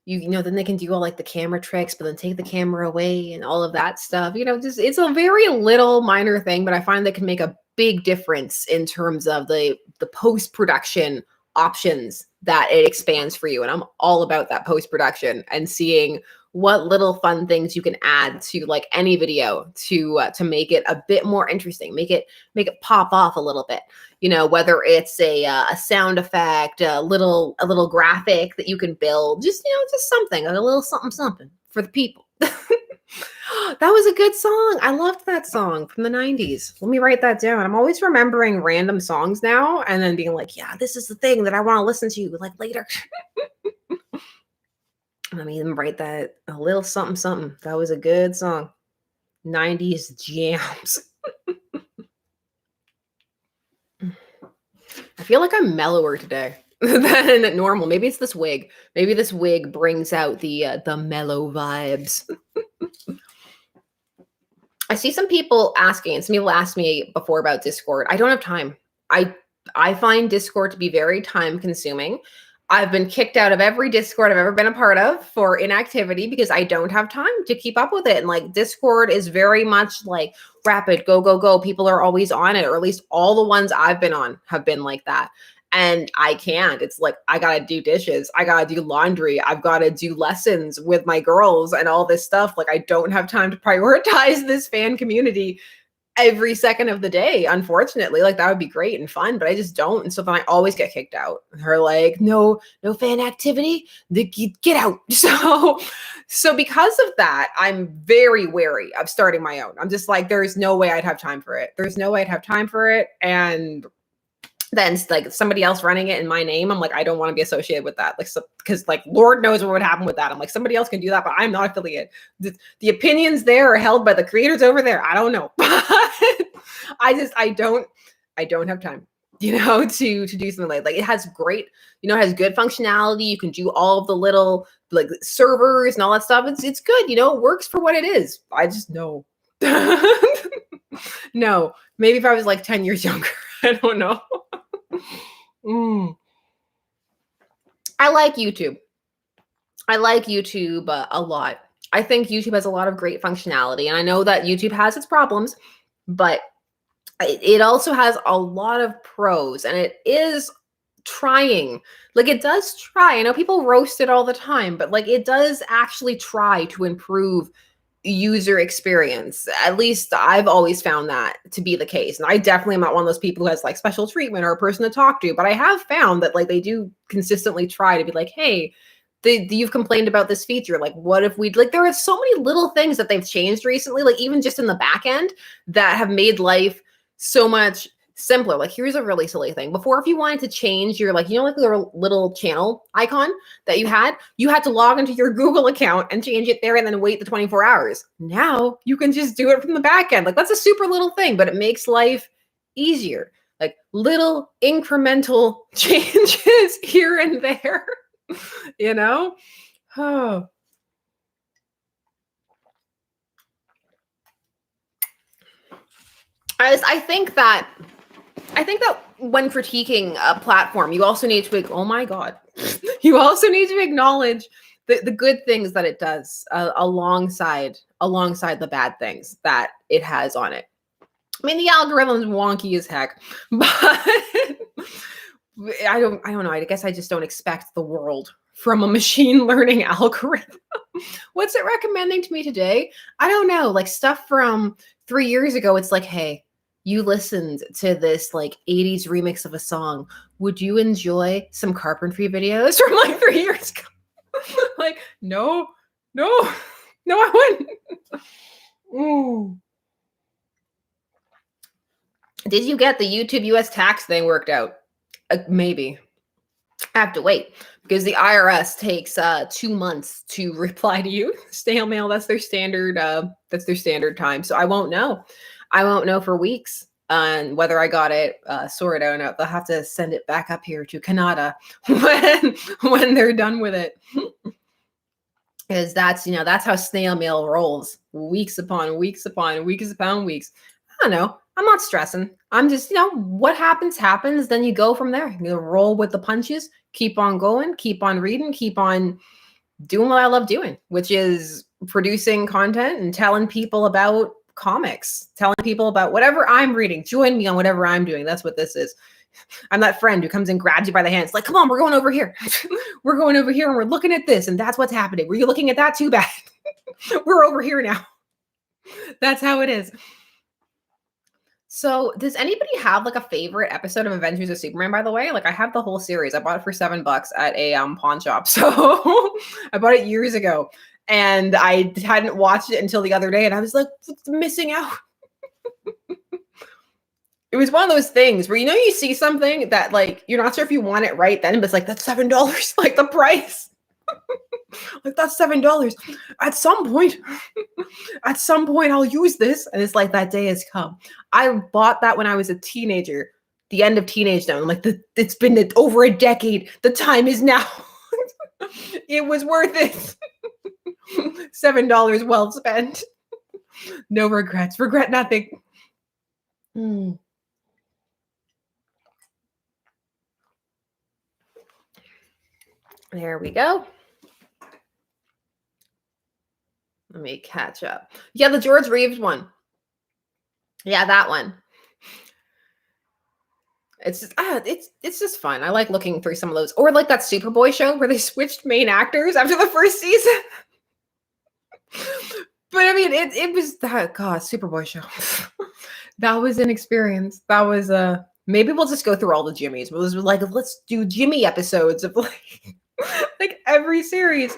then they can do all like the camera tricks, but then take the camera away and all of that stuff. Just it's a very little minor thing, but I find that can make a big difference in terms of the post-production options that it expands for you. And I'm all about that post-production and seeing what little fun things you can add to like any video to make it a bit more interesting, make it pop off a little bit. Whether it's a sound effect, a little graphic that you can build, just something, a little something for the people. That was a good song. I loved that song from the 90s. Let me write that down. I'm always remembering random songs now and then being like, yeah, this is the thing that I want to listen to like later. Let me even write that a little something something. That was a good song. 90s jams. I feel like I'm mellower today than normal. Maybe it's this wig. Maybe this wig brings out the mellow vibes. I see some people asking, and some people asked me before about Discord. I don't have time. I find Discord to be very time consuming. I've been kicked out of every Discord I've ever been a part of for inactivity because I don't have time to keep up with it. And like Discord is very much like rapid, go, go, go. People are always on it, or at least all the ones I've been on have been like that. And I can't. It's like, I got to do dishes. I got to do laundry. I've got to do lessons with my girls and all this stuff. Like, I don't have time to prioritize this fan community every second of the day, unfortunately. Like, that would be great and fun, but I just don't. And so then I always get kicked out. They're like, no fan activity, get out. So because of that, I'm very wary of starting my own. I'm just like, there's no way I'd have time for it. There's no way I'd have time for it. And then like somebody else running it in my name, I'm like, I don't want to be associated with that. Like, because like, Lord knows what would happen with that. I'm like, somebody else can do that, but I'm not affiliated. The opinions there are held by the creators over there. I don't know. I don't have time, to do something like it has great, it has good functionality. You can do all of the little like servers and all that stuff. It's good, it works for what it is. I just know. No, maybe if I was like 10 years younger, I don't know. I like YouTube. I like YouTube a lot. I think YouTube has a lot of great functionality, and I know that YouTube has its problems, but it also has a lot of pros, and it is trying. Like, it does try. I know people roast it all the time, but like, it does actually try to improve user experience. At least I've always found that to be the case. And I definitely am not one of those people who has like special treatment or a person to talk to, but I have found that like they do consistently try to be like, hey, you've complained about this feature. Like, what if we'd like, there are so many little things that they've changed recently, like even just in the back end, that have made life so much simpler. Like, here's a really silly thing. Before, if you wanted to change your like the little channel icon that you had to log into your Google account and change it there and then wait the 24 hours. Now you can just do it from the back end. Like, that's a super little thing, but it makes life easier. Like, little incremental changes here and there. Oh. I think that when critiquing a platform, you also need to, oh my God, you also need to acknowledge the good things that it does alongside the bad things that it has on it. I mean, the algorithm's wonky as heck, but I don't know. I guess I just don't expect the world from a machine learning algorithm. What's it recommending to me today? I don't know. Like, stuff from 3 years ago, it's like, hey, you listened to this like 80s remix of a song. Would you enjoy some carpentry videos from like 3 years ago? Like, no, I wouldn't. Did you get the YouTube US tax thing worked out? Maybe. I have to wait because the IRS takes 2 months to reply to you. Snail mail, that's their standard time. So I won't know. I won't know for weeks on whether I got it sorted out or not. They'll have to send it back up here to Canada when they're done with it. Because that's how snail mail rolls. Weeks upon weeks upon weeks upon weeks. I don't know. I'm not stressing. I'm just, what happens. Then you go from there. You roll with the punches, keep on going, keep on reading, keep on doing what I love doing, which is producing content and telling people about comics, telling people about whatever I'm reading. Join me on whatever I'm doing. That's what this is. I'm that friend who comes and grabs you by the hands, like, come on, we're going over here. We're going over here and we're looking at this, and that's what's happening. Were you looking at that? Too bad. We're over here now. That's how it is. So does anybody have like a favorite episode of Adventures of Superman, by the way? Like, I have the whole series. I bought it for $7 at a pawn shop. So I bought it years ago. And I hadn't watched it until the other day, and I was like, missing out. It was one of those things where, you see something that, like, you're not sure if you want it right then, but it's like, that's $7, like the price. Like, that's $7. At some point, I'll use this. And it's like, that day has come. I bought that when I was a teenager, the end of teenage now. I'm like, it's been over a decade. The time is now. It was worth it. $7 well spent. No regrets. Regret nothing. There we go. Let me catch up. Yeah, the George Reeves one. Yeah, that one. It's just it's just fun. I like looking through some of those, or like that Superboy show where they switched main actors after the first season. But I mean, it was that Superboy show. That was an experience. That was maybe we'll just go through all the Jimmys. We'll just like, let's do Jimmy episodes of like every series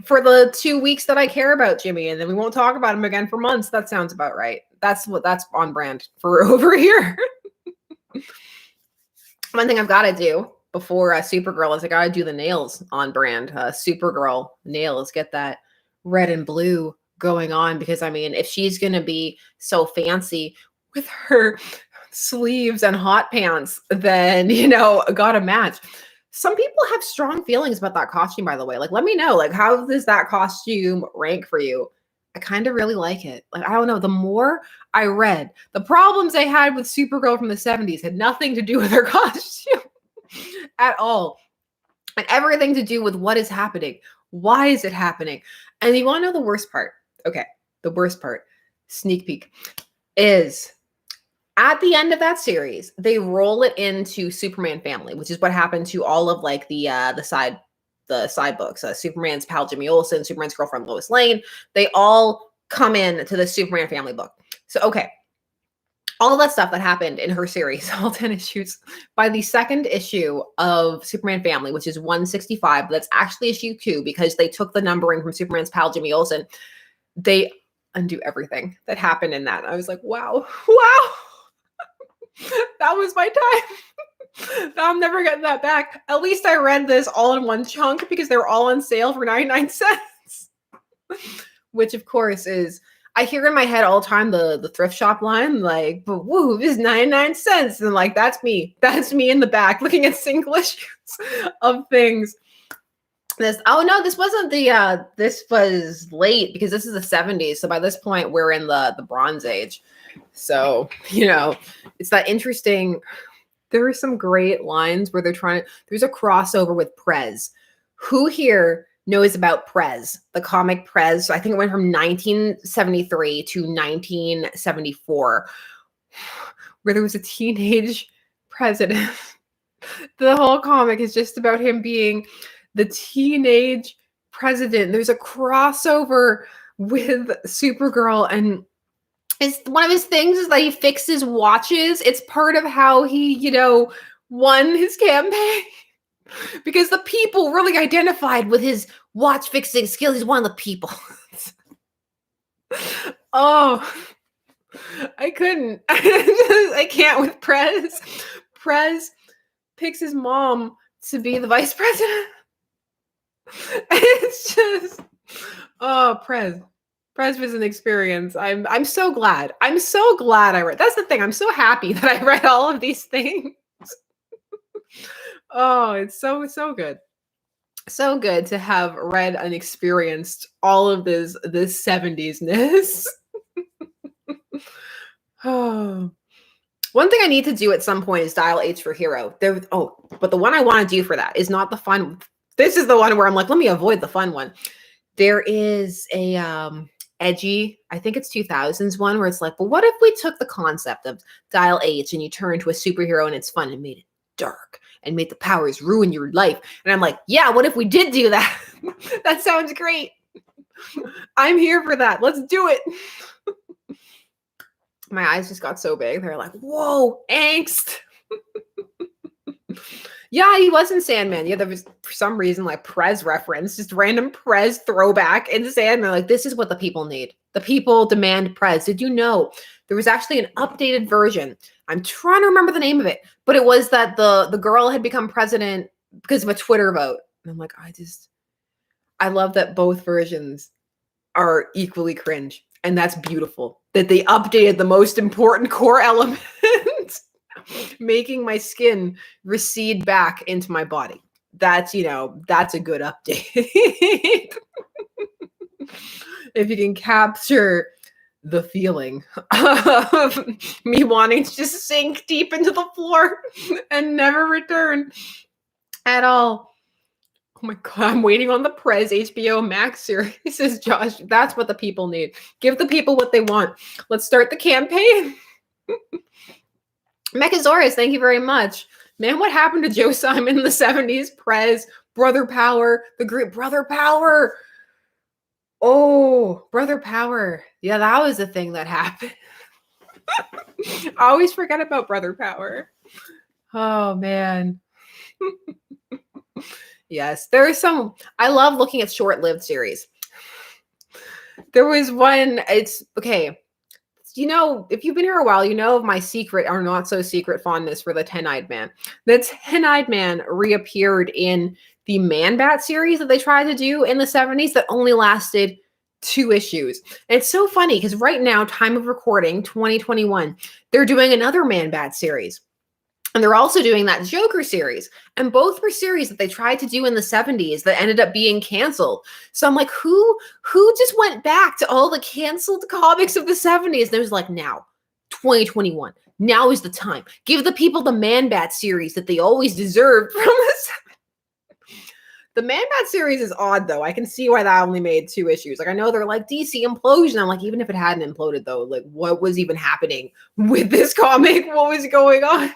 for the 2 weeks that I care about Jimmy, and then we won't talk about him again for months. That sounds about right. That's on brand for over here. One thing I've got to do before Supergirl is I got to do the nails on brand. Supergirl nails, get that red and blue going on, because I mean, if she's going to be so fancy with her sleeves and hot pants, then, got to match. Some people have strong feelings about that costume, by the way. Like, let me know, like, how does that costume rank for you? I kind of really like it. Like, I don't know. The more I read, the problems they had with Supergirl from the 70s had nothing to do with her costume at all. And everything to do with what is happening. Why is it happening? And you want to know the worst part? Okay, the worst part, sneak peek, is at the end of that series, they roll it into Superman Family, which is what happened to all of like the side books. Superman's pal Jimmy Olsen, Superman's girlfriend Lois Lane, they all come in to the Superman Family book. So, okay, all of that stuff that happened in her series, all 10 issues, by the second issue of Superman Family, which is 165, that's actually issue 2 because they took the numbering from Superman's pal Jimmy Olsen, they undo everything that happened in that. I was like, wow. That was my time. I'm never getting that back. At least I read this all in one chunk because they were all on sale for 99 cents. Which, of course, is, I hear in my head all the time the thrift shop line, like, but woo, this is 99 cents. And like, that's me. That's me in the back looking at single issues of things. This wasn't this was late because this is the 70s. So by this point, we're in the Bronze Age. So, it's that interesting. There are some great lines where there's a crossover with Prez. Who here knows about Prez, the comic Prez? I think it went from 1973 to 1974, where there was a teenage president. The whole comic is just about him being the teenage president. There's a crossover with Supergirl, and it's one of his things is that he fixes watches. It's part of how he, won his campaign because the people really identified with his watch fixing skills. He's one of the people. Oh, I couldn't. I can't with Prez. Prez picks his mom to be the vice president. It's just, Prez was an experience. I'm so glad. I'm so glad I read. That's the thing. I'm so happy that I read all of these things. Oh, it's so good. So good to have read and experienced all of this 70s-ness. Oh. One thing I need to do at some point is dial H for hero. But the one I want to do for that is not the fun. This is the one where I'm like, let me avoid the fun one. There is a edgy, I think it's 2000s one where it's like, well, what if we took the concept of dial H and you turn into a superhero and it's fun and made it dark and made the powers ruin your life? And I'm like, yeah, what if we did do that? That sounds great. I'm here for that. Let's do it. My eyes just got so big. They're like, whoa, angst. Yeah, he was in Sandman. Yeah, there was for some reason like Prez reference, just random Prez throwback in Sandman. Like, this is what the people need. The people demand Prez. Did you know there was actually an updated version? I'm trying to remember the name of it, but it was that the girl had become president because of a Twitter vote. And I'm like, I love that both versions are equally cringe. And that's beautiful. That they updated the most important core element, making my skin recede back into my body. That's, that's a good update. If you can capture the feeling of me wanting to just sink deep into the floor and never return at all. Oh my God, I'm waiting on the Prez HBO Max series, says Josh. That's what the people need. Give the people what they want. Let's start the campaign. Mechasaurus, thank you very much. Man, what happened to Joe Simon in the 70s? Prez, Brother Power, the group Brother Power. Oh, Brother Power. Yeah, that was the thing that happened. I always forget about Brother Power. Oh, man. Yes, there is some. I love looking at short-lived series. There was one. It's okay. If you've been here a while, you know of my secret or not so secret fondness for the 10-Eyed Man. The 10-Eyed Man reappeared in the Man-Bat series that they tried to do in the 70s that only lasted 2 issues. And it's so funny because right now, time of recording, 2021, they're doing another Man-Bat series. And they're also doing that Joker series. And both were series that they tried to do in the 70s that ended up being canceled. So I'm like, who just went back to all the canceled comics of the 70s? And it was like, now, 2021. Now is the time. Give the people the Man-Bat series that they always deserved from the 70s. The Man-Bat series is odd, though. I can see why that only made 2 issues. Like, I know they're like DC implosion. I'm like, even if it hadn't imploded, though, like, what was even happening with this comic? What was going on?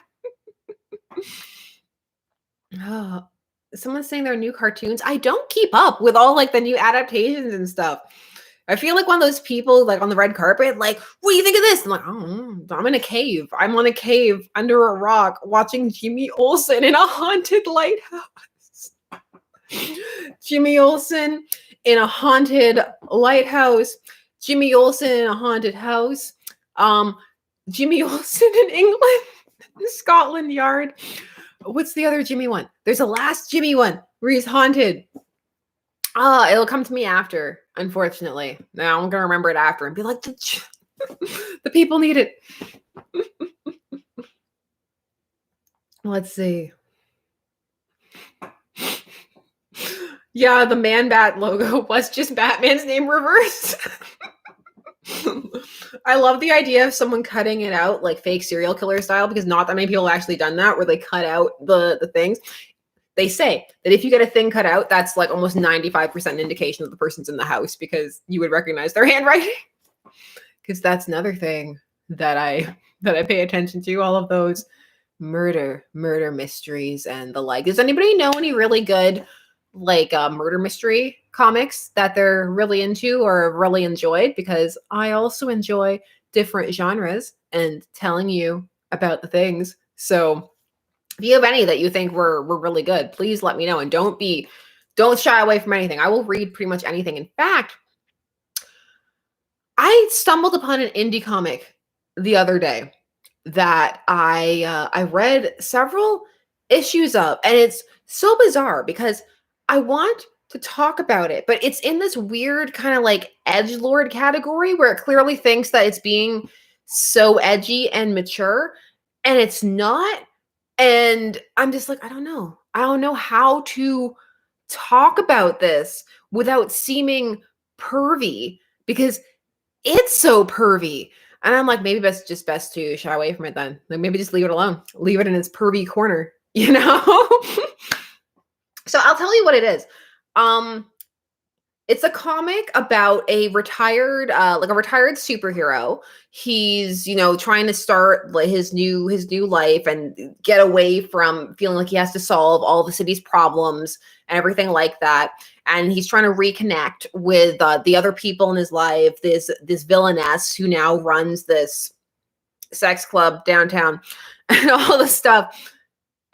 Oh, someone's saying there are new cartoons. I don't keep up with all like the new adaptations and stuff. I feel like one of those people like on the red carpet, like, what do you think of this? I'm like, oh, I'm in a cave. I'm on a cave under a rock watching Jimmy Olsen in a haunted lighthouse. Jimmy Olsen in a haunted lighthouse. Jimmy Olsen in a haunted house. Jimmy Olsen in England. Scotland Yard. What's the other Jimmy one? There's a last Jimmy one where he's haunted. It'll come to me after, unfortunately. Now I'm gonna remember it after and be like, the people need it. Let's see. Yeah, the Man-Bat logo was just Batman's name reversed. I love the idea of someone cutting it out like fake serial killer style, because not that many people have actually done that, where they cut out the things. They say that if you get a thing cut out, that's like almost 95% indication that the person's in the house, because you would recognize their handwriting. Because that's another thing that I pay attention to, all of those murder mysteries and the like. Does anybody know any really good like murder mystery comics that they're really into or really enjoyed? Because I also enjoy different genres and telling you about the things. So if you have any that you think were really good, please let me know. And don't shy away from anything. I will read pretty much anything. In fact, I stumbled upon an indie comic the other day that I read several issues of, and it's so bizarre because I want to talk about it, but it's in this weird kind of like edgelord category where it clearly thinks that it's being so edgy and mature, and it's not. And I'm just like, I don't know. I don't know how to talk about this without seeming pervy, because it's so pervy. And I'm like, maybe best to shy away from it then. Like, maybe just leave it alone. Leave it in its pervy corner, you know? So I'll tell you what it is. It's a comic about a retired superhero. He's, trying to start like his new life and get away from feeling like he has to solve all the city's problems and everything like that. And he's trying to reconnect with the other people in his life. This villainess who now runs this sex club downtown and all this stuff.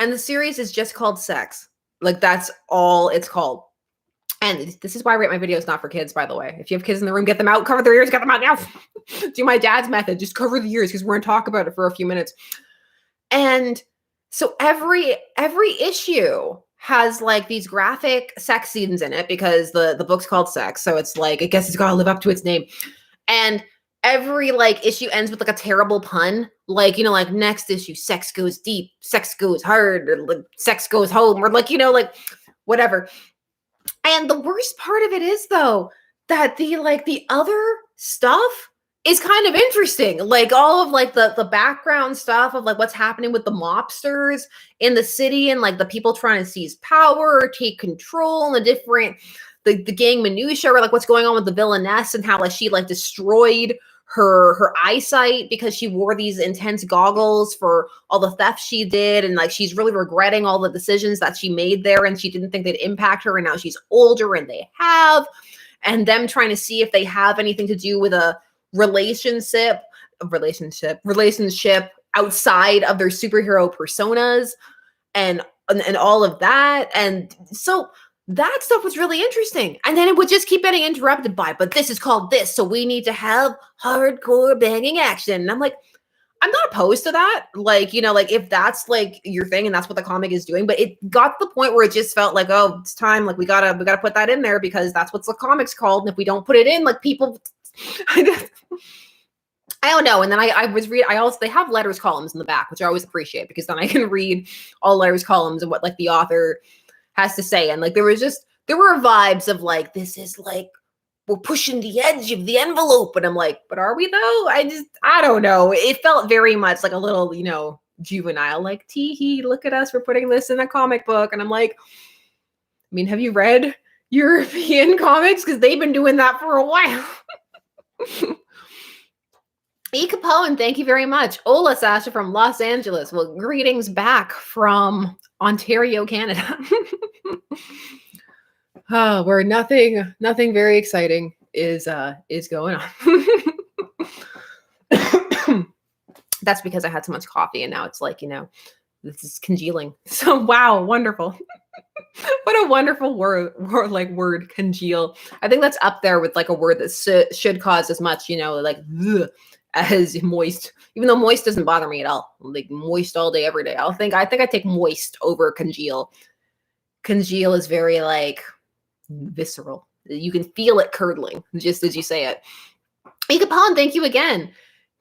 And the series is just called Sex. Like, that's all it's called. And this is why I rate my videos not for kids, by the way. If you have kids in the room, get them out, cover their ears, get them out now. Do my dad's method, just cover the ears, because we're gonna talk about it for a few minutes. And so every issue has like these graphic sex scenes in it, because the book's called Sex. So it's like, I guess it's gotta live up to its name. And every like issue ends with like a terrible pun. Like, you know, like next issue, sex goes deep, sex goes hard, or like sex goes home, or like, you know, like whatever. And the worst part of it is, though, that the other stuff is kind of interesting. Like all of like the background stuff of like what's happening with the mobsters in the city, and like the people trying to seize power or take control, and the different the gang minutia, or like what's going on with the villainess, and how like she like destroyed her eyesight because she wore these intense goggles for all the theft she did, and like she's really regretting all the decisions that she made there, and she didn't think they'd impact her, and now she's older and they have, and them trying to see if they have anything to do with a relationship outside of their superhero personas, and all of that. And so that stuff was really interesting. And then it would just keep getting interrupted by, but this is called this, so we need to have hardcore banging action. And I'm like, I'm not opposed to that. Like, you know, like if that's like your thing and that's what the comic is doing, but it got to the point where it just felt like, oh, it's time. Like we gotta put that in there because that's what the comic's called. And if we don't put it in, like people, I don't know. And then I also, they have letters columns in the back, which I always appreciate, because then I can read all letters columns and what like the author has to say. And like there were vibes of like, this is like, we're pushing the edge of the envelope. And I'm like, but are we though? I don't know. It felt very much like a little, you know, juvenile, like, tee-hee, look at us, we're putting this in a comic book. And I'm like, I mean, have you read European comics? Because they've been doing that for a while. E. Capone, thank you very much. Ola Sasha from Los Angeles. Well, greetings back from Ontario, Canada. Where nothing very exciting is going on. That's because I had so much coffee, and now it's like, you know, this is congealing. So wow, wonderful. What a wonderful word, congeal. I think that's up there with like a word that should cause as much, you know, like as moist. Even though moist doesn't bother me at all. Like moist all day, every day. I think I take moist over congeal. Congeal is very like visceral. You can feel it curdling just as you say it. Ikapon, thank you again.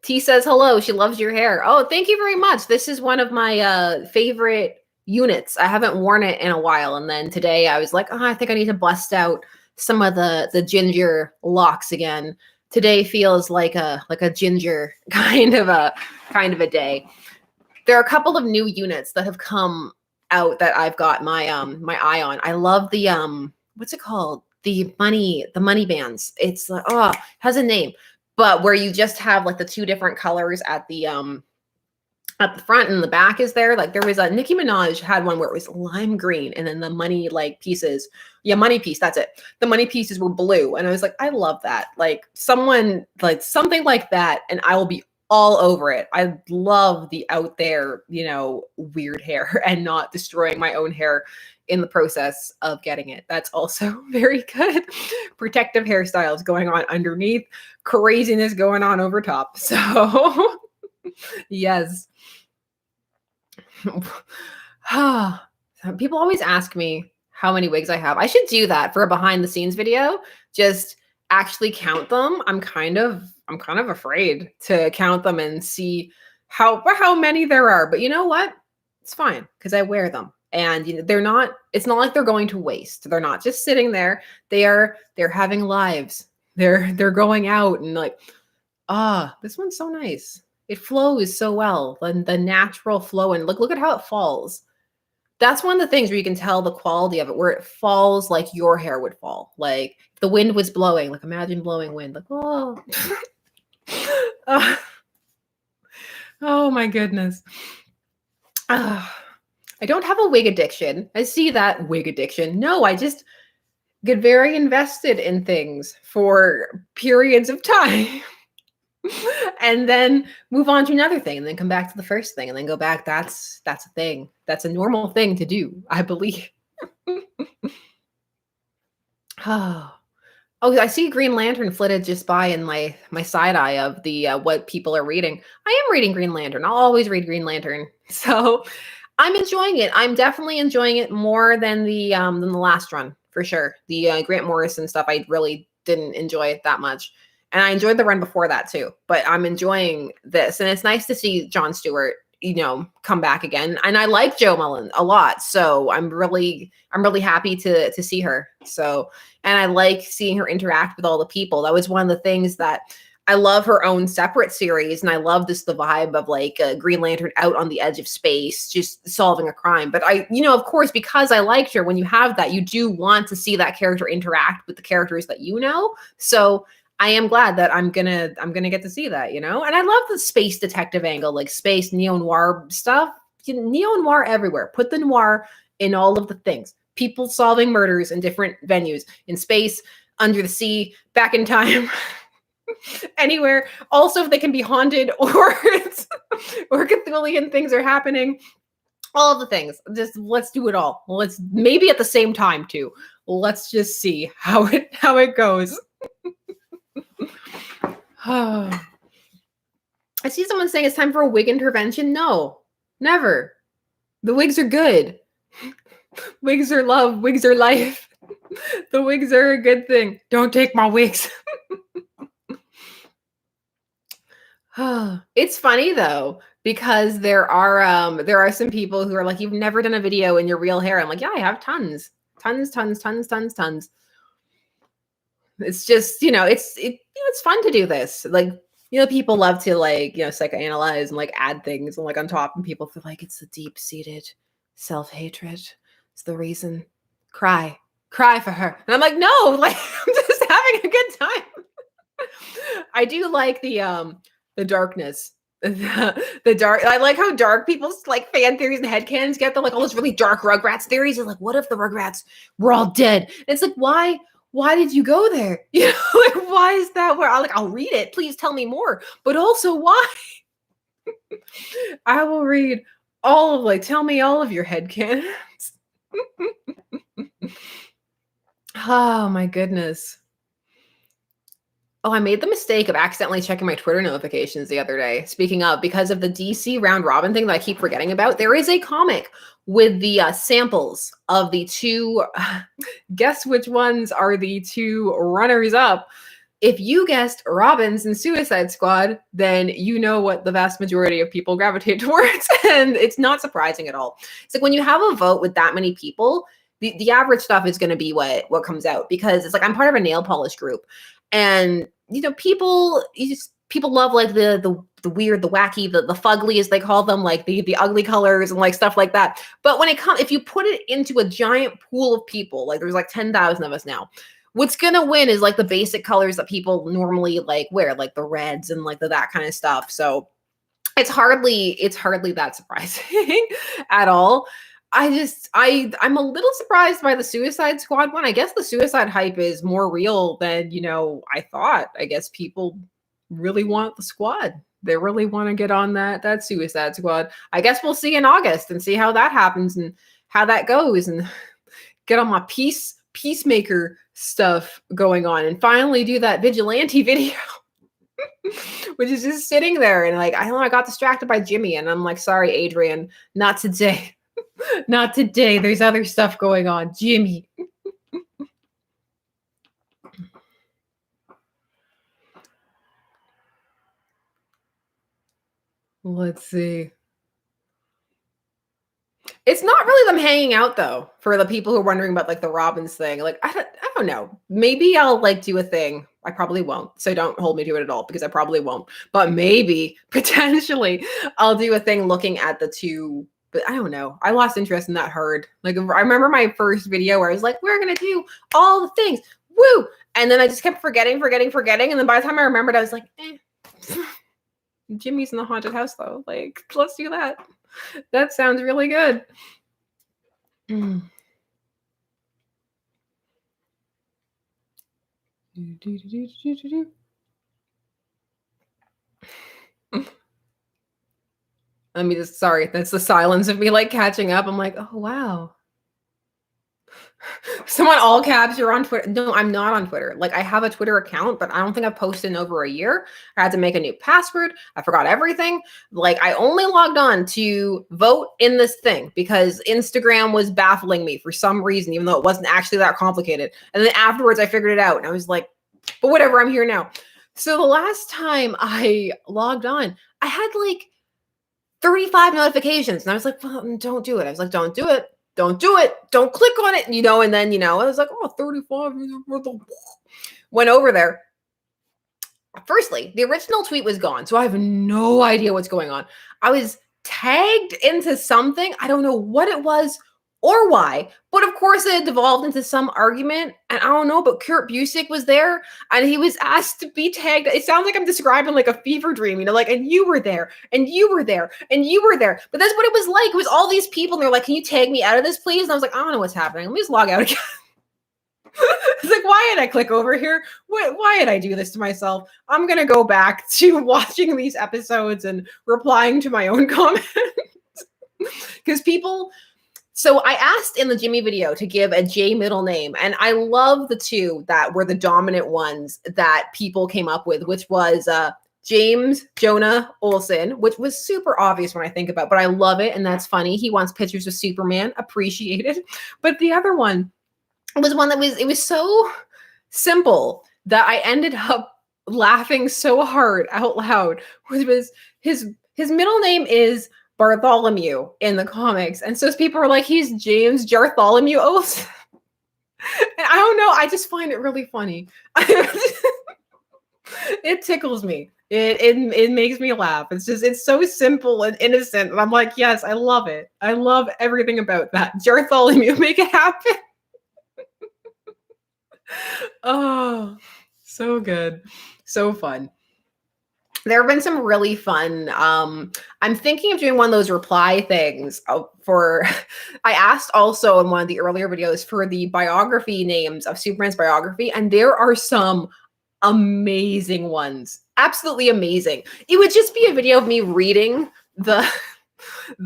T says hello. She loves your hair. Oh, thank you very much. This is one of my favorite units. I haven't worn it in a while, and then today I was like, oh, I think I need to bust out some of the ginger locks again. Today feels like a ginger kind of a day. There are a couple of new units that have come out that I've got my eye on. I love the what's it called? The money bands. It's like, oh, it has a name, but where you just have like the two different colors at the front, and the back is there. Like there was a Nicki Minaj had one where it was lime green, and then the money like pieces. Yeah, money piece. That's it. The money pieces were blue, and I was like, I love that. Like someone like something like that, and I will be all over it. I love the out there, you know, weird hair and not destroying my own hair in the process of getting it. That's also very good. Protective hairstyles going on underneath, craziness going on over top. So yes. People always ask me how many wigs I have. I should do that for a behind the scenes video. Just actually count them. I'm kind of afraid to count them and see how many there are. But you know what? It's fine because I wear them. And you know, it's not like they're going to waste. They're not just sitting there. They're having lives. They're going out and like, this one's so nice. It flows so well. The natural flow, and look at how it falls. That's one of the things where you can tell the quality of it, where it falls like your hair would fall. Like if the wind was blowing, like imagine blowing wind, like, oh. Oh my goodness. I don't have a wig addiction. I see that wig addiction. No, I just get very invested in things for periods of time. and then move on to another thing and then come back to the first thing and then go back. That's a thing. That's a normal thing to do, I believe. Oh, I see Green Lantern flitted just by in my side eye of the what people are reading. I am reading Green Lantern. I'll always read Green Lantern. So I'm enjoying it. I'm definitely enjoying it more than the last run for sure. The Grant Morrison stuff I really didn't enjoy it that much. And I enjoyed the run before that too. But I'm enjoying this. And it's nice to see Jon Stewart, come back again. And I like Jo Mullen a lot. So I'm really happy to see her. So, and I like seeing her interact with all the people. That was one of the things that I love, her own separate series, and I love the vibe of like Green Lantern out on the edge of space, just solving a crime. But of course, because I liked her, when you have that, you do want to see that character interact with the characters that you know. So I am glad that I'm gonna get to see that, And I love the space detective angle, like space neo noir stuff. Neo noir everywhere. Put the noir in all of the things. People solving murders in different venues, in space, under the sea, back in time. Anywhere. Also, if they can be haunted or or Cthulhian things are happening. All of the things. Just let's do it all. Let's maybe at the same time too. Let's just see how it goes. I see someone saying it's time for a wig intervention. No, never. The wigs are good. Wigs are love. Wigs are life. The wigs are a good thing. Don't take my wigs. It's funny though, because there are some people who are like, you've never done a video in your real hair. I'm like, yeah, I have tons. Tons, tons, tons, tons, tons. It's just, it's fun to do this. Like, people love to like, psychoanalyze and like add things and like on top, and people feel like it's the deep-seated self-hatred. It's the reason. Cry. Cry for her. And I'm like, no, like I'm just having a good time. I do like the darkness. The dark. I like how dark people's like fan theories and headcanons get. They're like all those really dark Rugrats theories. Are like, what if the Rugrats were all dead? And it's like, why? Why did you go there? Like, why is that where I'll read it. Please tell me more. But also, why? I will read all of tell me all of your headcanons. Oh my goodness. Oh, I made the mistake of accidentally checking my Twitter notifications the other day. Speaking of, because of the DC round robin thing that I keep forgetting about, there is a comic with the samples of the two. Guess which ones are the two runners up? If you guessed Robins and Suicide Squad, then you know what the vast majority of people gravitate towards. And it's not surprising at all. It's like when you have a vote with that many people, the average stuff is going to be what comes out, because it's like I'm part of a nail polish group. And people love like the weird, the wacky, the fugly as they call them, like the ugly colors and like stuff like that. But when it comes, if you put it into a giant pool of people, like there's like 10,000 of us now, what's gonna win is like the basic colors that people normally like wear, like the reds and like that kind of stuff. So it's hardly that surprising at all. I'm a little surprised by the Suicide Squad one. I guess the suicide hype is more real than, I thought. I guess people really want the squad. They really want to get on that Suicide Squad. I guess we'll see in August and see how that happens and how that goes, and get on my peacemaker stuff going on and finally do that vigilante video. Which is just sitting there, and like I got distracted by Jimmy, and I'm like, sorry, Adrian, not today. Not today. There's other stuff going on. Jimmy. Let's see. It's not really them hanging out though, for the people who are wondering about like the Robins thing. Like I don't know. Maybe I'll like do a thing. I probably won't. So don't hold me to it at all, because I probably won't. But maybe potentially I'll do a thing looking at the two. But I don't know. I lost interest in that herd. Like I remember my first video where I was like, we're gonna do all the things. Woo! And then I just kept forgetting. And then by the time I remembered, I was like, Jimmy's in the haunted house though. Like, let's do that. That sounds really good. Let me just, sorry, that's the silence of me like catching up. I'm like, oh, wow. Someone all caps, you're on Twitter. No, I'm not on Twitter. Like, I have a Twitter account, but I don't think I've posted in over a year. I had to make a new password. I forgot everything. Like, I only logged on to vote in this thing because Instagram was baffling me for some reason, even though it wasn't actually that complicated. And then afterwards, I figured it out. And I was like, but whatever, I'm here now. So the last time I logged on, I had like 35 notifications. And I was like, well, don't do it. I was like, don't do it. Don't do it. Don't click on it. And then, I was like, oh, 35. Went over there. Firstly, the original tweet was gone. So I have no idea what's going on. I was tagged into something. I don't know what it was or why, but of course it had devolved into some argument. And I don't know, but Kurt Busiek was there and he was asked to be tagged. It sounds like I'm describing like a fever dream, like, and you were there and you were there and you were there. But that's what it was like. It was all these people and they're like, can you tag me out of this, please? And I was like, I don't know what's happening. Let me just log out again. It's like, why did I click over here? Why did I do this to myself? I'm going to go back to watching these episodes and replying to my own comments. Because people... So I asked in the Jimmy video to give a J middle name, and I love the two that were the dominant ones that people came up with, which was James Jonah Olsen, which was super obvious when I think about it, but I love it, and that's funny. He wants pictures of Superman, appreciated. But the other one was one that it was so simple that I ended up laughing so hard out loud, which was his middle name is Bartholomew in the comics. And so people are like, he's James Jartholomew Olsen. And I don't know, I just find it really funny. It tickles me. It makes me laugh. It's so simple and innocent. And I'm like, yes, I love it. I love everything about that. Jartholomew, make it happen. Oh, so good. So fun. There have been some really fun. I'm thinking of doing one of those reply things I asked also in one of the earlier videos for the biography names of Superman's biography, and there are some amazing ones. Absolutely amazing. It would just be a video of me reading the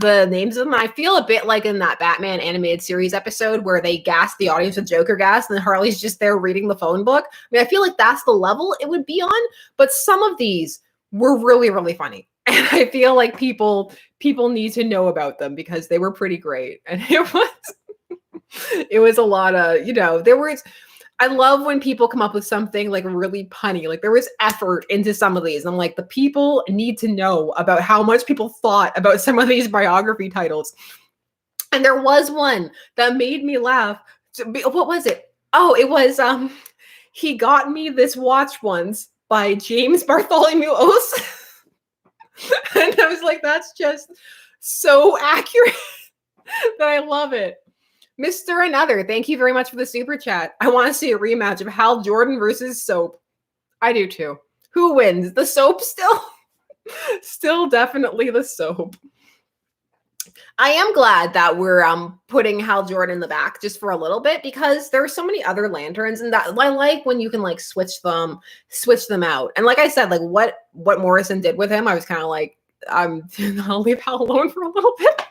names of them. I feel a bit like in that Batman animated series episode where they gas the audience with Joker gas and then Harley's just there reading the phone book. I mean, I feel like that's the level it would be on, but some of these were really, really funny. And I feel like people need to know about them because they were pretty great. And it was a lot of, I love when people come up with something like really punny. Like there was effort into some of these. And I'm like, the people need to know about how much people thought about some of these biography titles. And there was one that made me laugh. What was it? Oh, it was, He Got Me This Watch Once by James Bartholomew Olsen. And I was like, that's just so accurate that I love it. Mr. Another, thank you very much for the super chat. I want to see a rematch of Hal Jordan versus Soap. I do too. Who wins? The Soap still? Still definitely the Soap. I am glad that we're putting Hal Jordan in the back just for a little bit because there are so many other lanterns, and that I like when you can like switch them out. And like I said, like what Morrison did with him, I was kind of like, I'll leave Hal alone for a little bit.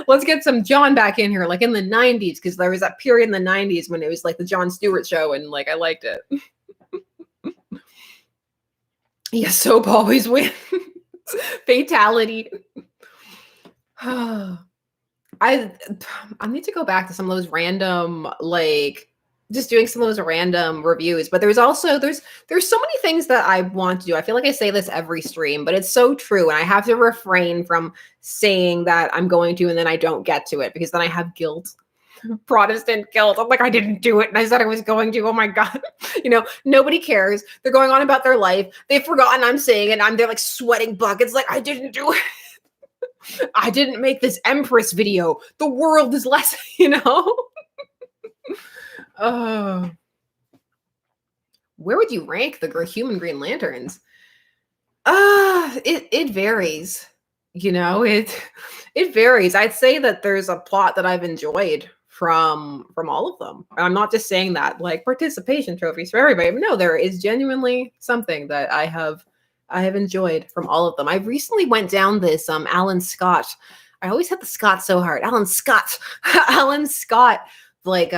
Let's get some John back in here, like in the 90s, because there was that period in the 90s when it was like the Jon Stewart show, and like I liked it. Yeah, Soap always wins. Fatality. I need to go back to some of those random, like just doing some of those random reviews, but there's so many things that I want to do. I feel like I say this every stream, but it's so true. And I have to refrain from saying that I'm going to, and then I don't get to it because then I have guilt, Protestant guilt. I'm like, I didn't do it. And I said I was going to, oh my God, nobody cares. They're going on about their life. They've forgotten I'm saying it. They're like sweating buckets. Like I didn't do it. I didn't make this Empress video. The world is less, Where would you rank the human Green Lanterns? It varies. It varies. I'd say that there's a plot that I've enjoyed from all of them. I'm not just saying that like participation trophies for everybody. But no, there is genuinely something that I have I have enjoyed from all of them. I recently went down this Alan Scott. I always had the Scott so hard. Alan Scott. Alan Scott like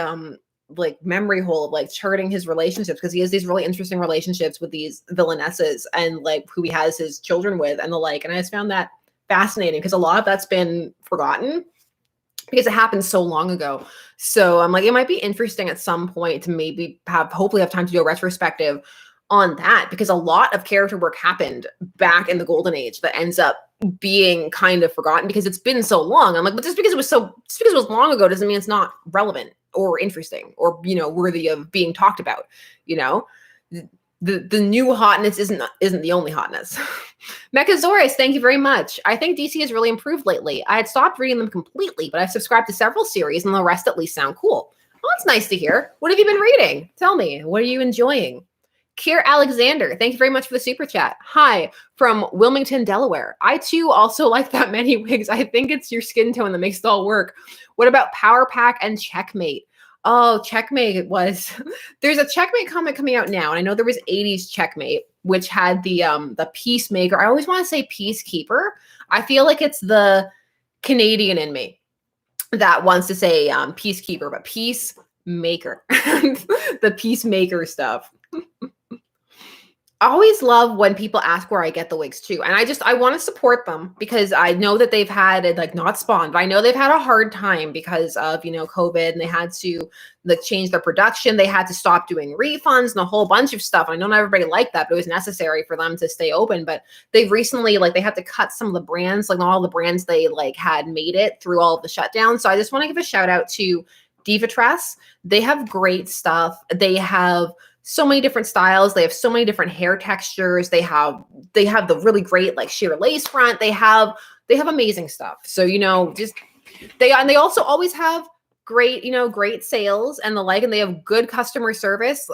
memory hole of like charting his relationships, because he has these really interesting relationships with these villainesses and like who he has his children with and the like. And I just found that fascinating because a lot of that's been forgotten because it happened so long ago. So I'm like, it might be interesting at some point to maybe hopefully have time to do a retrospective on that, because a lot of character work happened back in the golden age that ends up being kind of forgotten because it's been so long. I'm like, but just because it was long ago doesn't mean it's not relevant or interesting or, you know, worthy of being talked about, you know? The new hotness isn't the only hotness. Mechasaurus, thank you very much. I think DC has really improved lately. I had stopped reading them completely, but I've subscribed to several series and the rest at least sound cool. Well, that's nice to hear. What have you been reading? Tell me, what are you enjoying? Kier Alexander, thank you very much for the super chat. Hi, from Wilmington, Delaware. I too also like that many wigs. I think it's your skin tone that makes it all work. What about Power Pack and Checkmate? Oh, Checkmate was there's a Checkmate comic coming out now, and I know there was 80s Checkmate, which had the Peacemaker. I always want to say Peacekeeper. I feel like it's the Canadian in me that wants to say Peacekeeper, but Peacemaker. The Peacemaker stuff. I always love when people ask where I get the wigs too. And I want to support them because I know that they've had it, like, not Spawn, but I know they've had a hard time because of, you know, COVID, and they had to like change their production. They had to stop doing refunds and a whole bunch of stuff. I know not everybody liked that, but it was necessary for them to stay open. But they've recently, like, they had to cut some of the brands, like not all the brands they like had made it through all of the shutdowns. So I just want to give a shout out to Divatress. They have great stuff. They have so many different styles. They have so many different hair textures. They have the really great like sheer lace front. They have amazing stuff. So, you know, just they also always have great, you know, great sales and the like, and they have good customer service.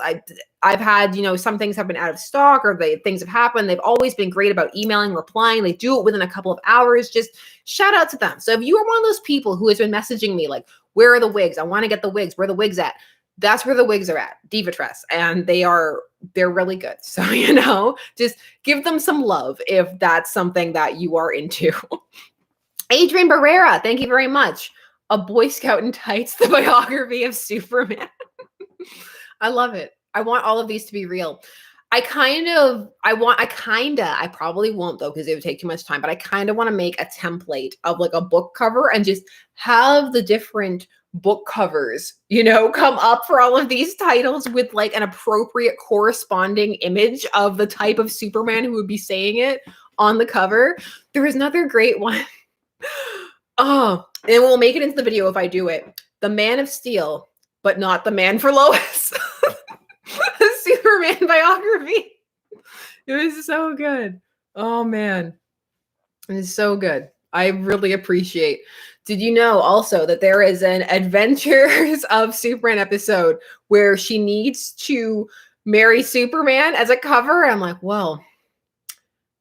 I've had, you know, some things have been out of stock or things have happened. They've always been great about emailing, replying. They do it within a couple of hours. Just shout out to them. So if you are one of those people who has been messaging me like, where are the wigs? I want to get the wigs. Where are the wigs at? That's where the wigs are at, Divatress, and they're really good. So, you know, just give them some love if that's something that you are into. Adrian Barrera, thank you very much. A Boy Scout in Tights, the biography of Superman. I love it. I want all of these to be real. I probably won't though, because it would take too much time, but I kind of want to make a template of like a book cover and just have the different book covers, you know, come up for all of these titles with like an appropriate corresponding image of the type of Superman who would be saying it on the cover. There is another great one. Oh, and we'll make it into the video if I do it. The Man of Steel, but not the Man for Lois. Superman biography. It was so good. Oh man. It is so good. I really appreciate. Did you know also that there is an Adventures of Superman episode where she needs to marry Superman as a cover? I'm like, well,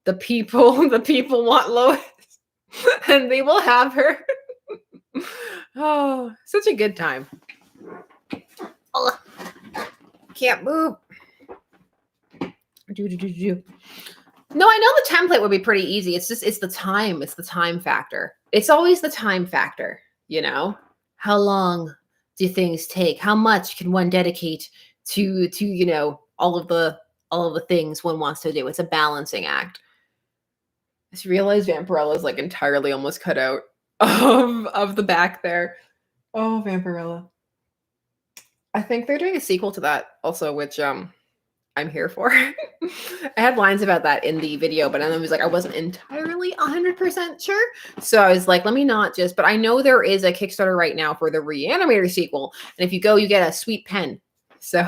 the people want Lois and they will have her. Oh, such a good time. Oh, can't move. No, I know the template would be pretty easy. It's the time. It's the time factor. It's always the time factor, you know? How long do things take? How much can one dedicate to you know, all of the things one wants to do? It's a balancing act. I just realized Vampirella is like entirely almost cut out of the back there. Oh, Vampirella. I think they're doing a sequel to that also, which I'm here for. I had lines about that in the video, but then I was like, I wasn't entirely 100% sure. So I was like, let me not just, but I know there is a Kickstarter right now for the Re-Animator sequel. And if you go, you get a sweet pen. So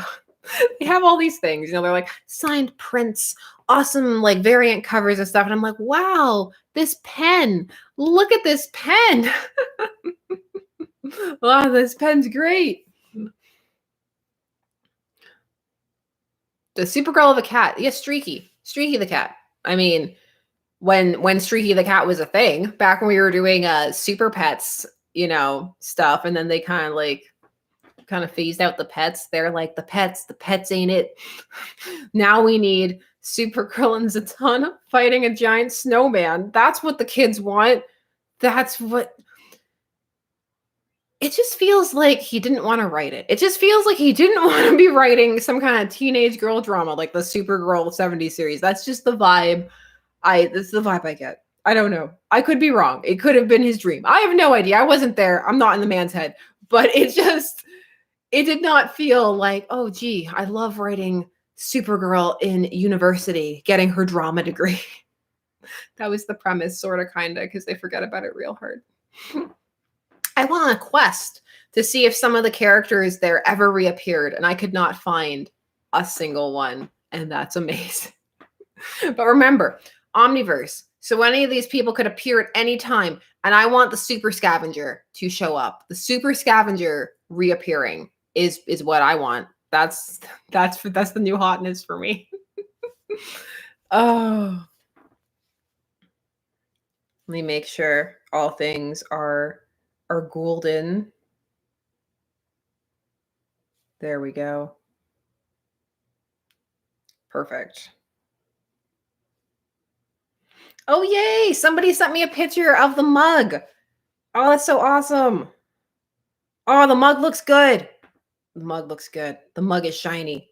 they have all these things, you know, they're like signed prints, awesome, like variant covers and stuff. And I'm like, wow, this pen, look at this pen. Wow, this pen's great. The Supergirl of a cat. Yes, Streaky the cat. I mean, when Streaky the cat was a thing, back when we were doing Super Pets, you know, stuff, and then they kind of phased out the pets. They're like, the pets ain't it. Now we need Supergirl and Zatanna fighting a giant snowman. That's what the kids want. That's what. It just feels like he didn't want to write it. It just feels like he didn't want to be writing some kind of teenage girl drama like the Supergirl 70 series. That's just the vibe. That's the vibe I get. I don't know. I could be wrong. It could have been his dream. I have no idea. I wasn't there. I'm not in the man's head. But it did not feel like, oh, gee, I love writing Supergirl in university, getting her drama degree. That was the premise, sort of, kind of, because they forget about it real hard. I went on a quest to see if some of the characters there ever reappeared, and I could not find a single one, and that's amazing. But remember, Omniverse. So any of these people could appear at any time, and I want the Super Scavenger to show up. The Super Scavenger reappearing is what I want. That's the new hotness for me. Oh. Let me make sure all things are golden. There we go. Perfect. Oh, yay! Somebody sent me a picture of the mug. Oh, that's so awesome. Oh, the mug looks good. The mug looks good. The mug is shiny.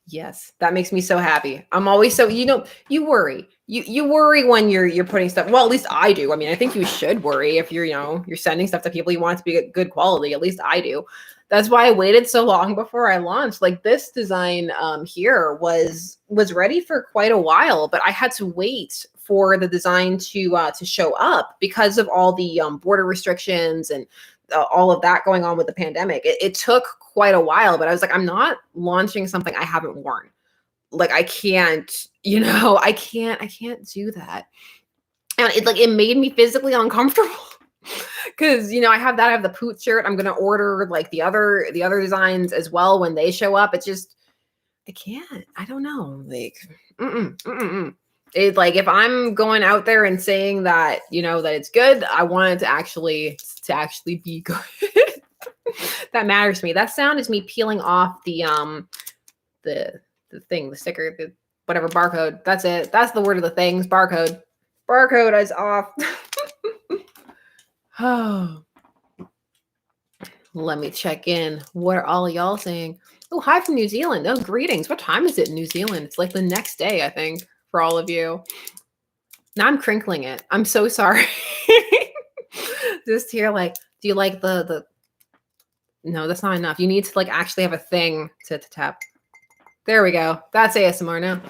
Yes, that makes me so happy. I'm always so, you worry. You worry when you're putting stuff. Well, at least I do. I mean, I think you should worry if you're sending stuff to people you want it to be good quality. At least I do. That's why I waited so long before I launched. Like, this design here was ready for quite a while, but I had to wait for the design to show up because of all the border restrictions and all of that going on with the pandemic. It took quite a while, but I was like, I'm not launching something I haven't worn. Like, I can't, I can't do that. And it made me physically uncomfortable because, I have the Poot shirt. I'm going to order like the other designs as well when they show up. It's just, I can't, I don't know. Like, It's like, if I'm going out there and saying that, that it's good, I want it to actually be good. That matters to me. That sound is me peeling off the thing, the sticker, the whatever barcode. That's it. That's the word of the things. Barcode. Barcode is off. Oh. Let me check in. What are all y'all saying? Oh, hi from New Zealand. Oh, greetings. What time is it in New Zealand? It's like the next day, I think, for all of you. Now I'm crinkling it. I'm so sorry. Just here, like, do you like the no, that's not enough. You need to like actually have a thing to tap. There we go. That's ASMR now.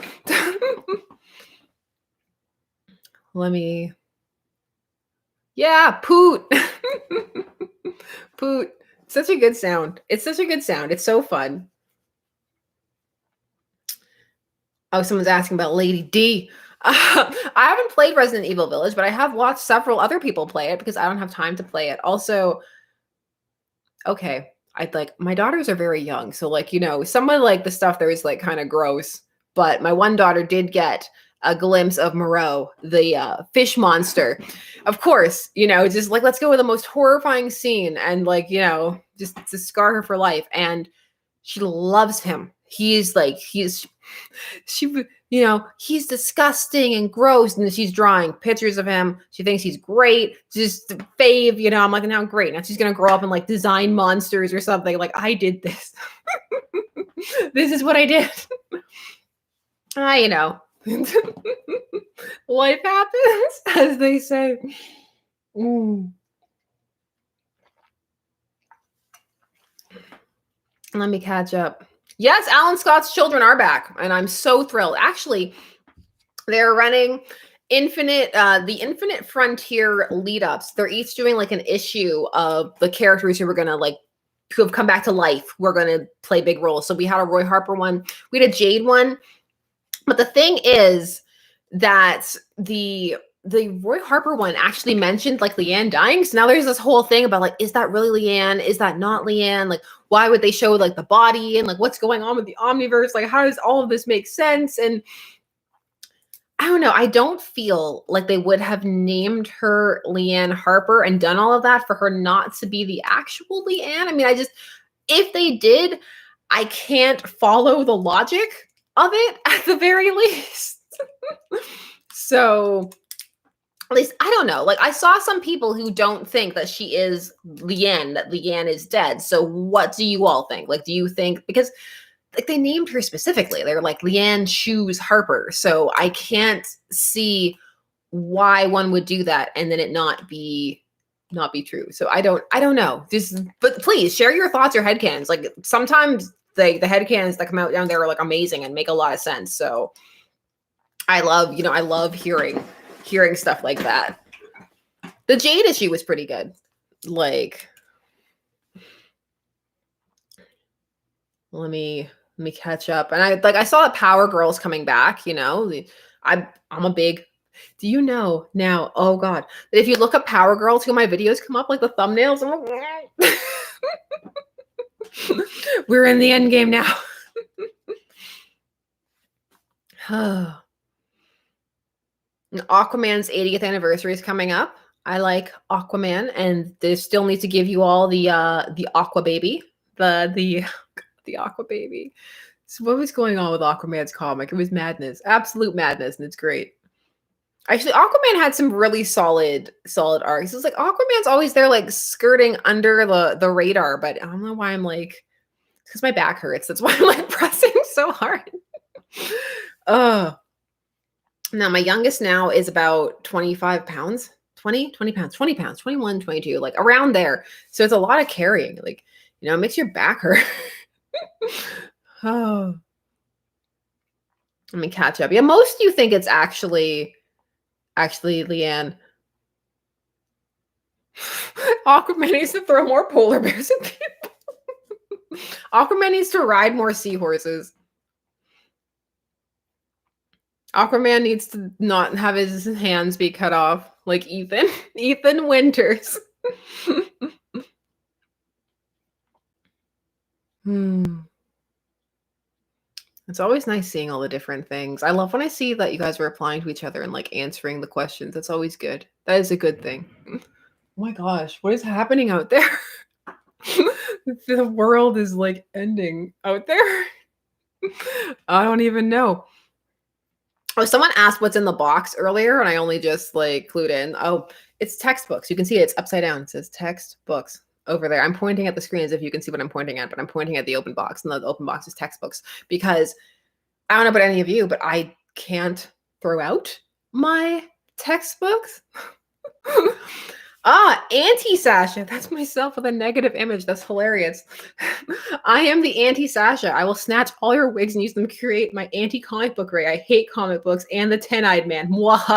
Let me. Yeah, poot. Poot. Such a good sound. It's such a good sound. It's so fun. Oh, someone's asking about Lady D. I haven't played Resident Evil Village, but I have watched several other people play it because I don't have time to play it. Also, okay, my daughters are very young, so like, some of like the stuff there is like kind of gross, but my one daughter did get a glimpse of Moreau, the fish monster. Of course, just like, let's go with the most horrifying scene and like, just to scar her for life. And she loves him. He's disgusting and gross. And she's drawing pictures of him. She thinks he's great. Just fave, I'm like, now great. Now she's going to grow up and like design monsters or something. Like, I did this. This is what I did. Life happens, as they say. Let me catch up. Yes, Alan Scott's children are back, and I'm so thrilled. Actually, they're running the Infinite Frontier lead-ups. They're each doing like an issue of the characters who have come back to life. We're gonna play big roles. So we had a Roy Harper one, we had a Jade one. But the thing is that the Roy Harper one actually mentioned like Leanne dying. So now there's this whole thing about like, is that really Leanne? Is that not Leanne? Like, why would they show like the body and like what's going on with the Omniverse? Like, how does all of this make sense? And I don't know. I don't feel like they would have named her Leanne Harper and done all of that for her not to be the actual Leanne. I mean, if they did, I can't follow the logic of it at the very least. So at least I don't know. Like I saw some people who don't think that she is Leanne, that Leanne is dead. So what do you all think? Like, do you think, because like they named her specifically, they're like Leanne Shoes Harper. So I can't see why one would do that and then it not be true. So I don't know. But please share your thoughts or headcanons. Like sometimes the headcanons that come out down there are like amazing and make a lot of sense. So I love hearing stuff like that. The Jade issue was pretty good. Like, let me catch up. And I saw that Power Girl's coming back, I'm a big, do you know now, oh God, that if you look up Power Girl, two of my videos come up like the thumbnails. I'm like, we're in the end game now. Aquaman's 80th anniversary is coming up. I like Aquaman, and they still need to give you all the Aqua Baby, the Aqua Baby. So what was going on with Aquaman's comic? It was madness, absolute madness, and it's great. Actually, Aquaman had some really solid arcs. It's like Aquaman's always there, like skirting under the radar, but I don't know why I'm like, because my back hurts. That's why I'm like pressing so hard. Now my youngest now is about 25 pounds, 20 pounds, 20 pounds, 21, 22, like around there. So it's a lot of carrying, like, it makes your back hurt. Oh, let me catch up. Yeah, most of you think it's actually Leanne. Aquaman needs to throw more polar bears at people. Aquaman needs to ride more seahorses. Aquaman needs to not have his hands be cut off like Ethan Winters. It's always nice seeing all the different things. I love when I see that you guys are replying to each other and like answering the questions. That's always good. That is a good thing. Oh my gosh, what is happening out there? The world is like ending out there. I don't even know. Oh, someone asked what's in the box earlier, and I only just like clued in. Oh, it's textbooks. You can see it's upside down. It says textbooks over there. I'm pointing at the screen as if you can see what I'm pointing at, but I'm pointing at the open box, and the open box is textbooks, because I don't know about any of you, but I can't throw out my textbooks. Anti-Sasha. That's myself with a negative image. That's hilarious. I am the anti-Sasha. I will snatch all your wigs and use them to create my anti-comic book ray. I hate comic books and the 10-eyed man. Well,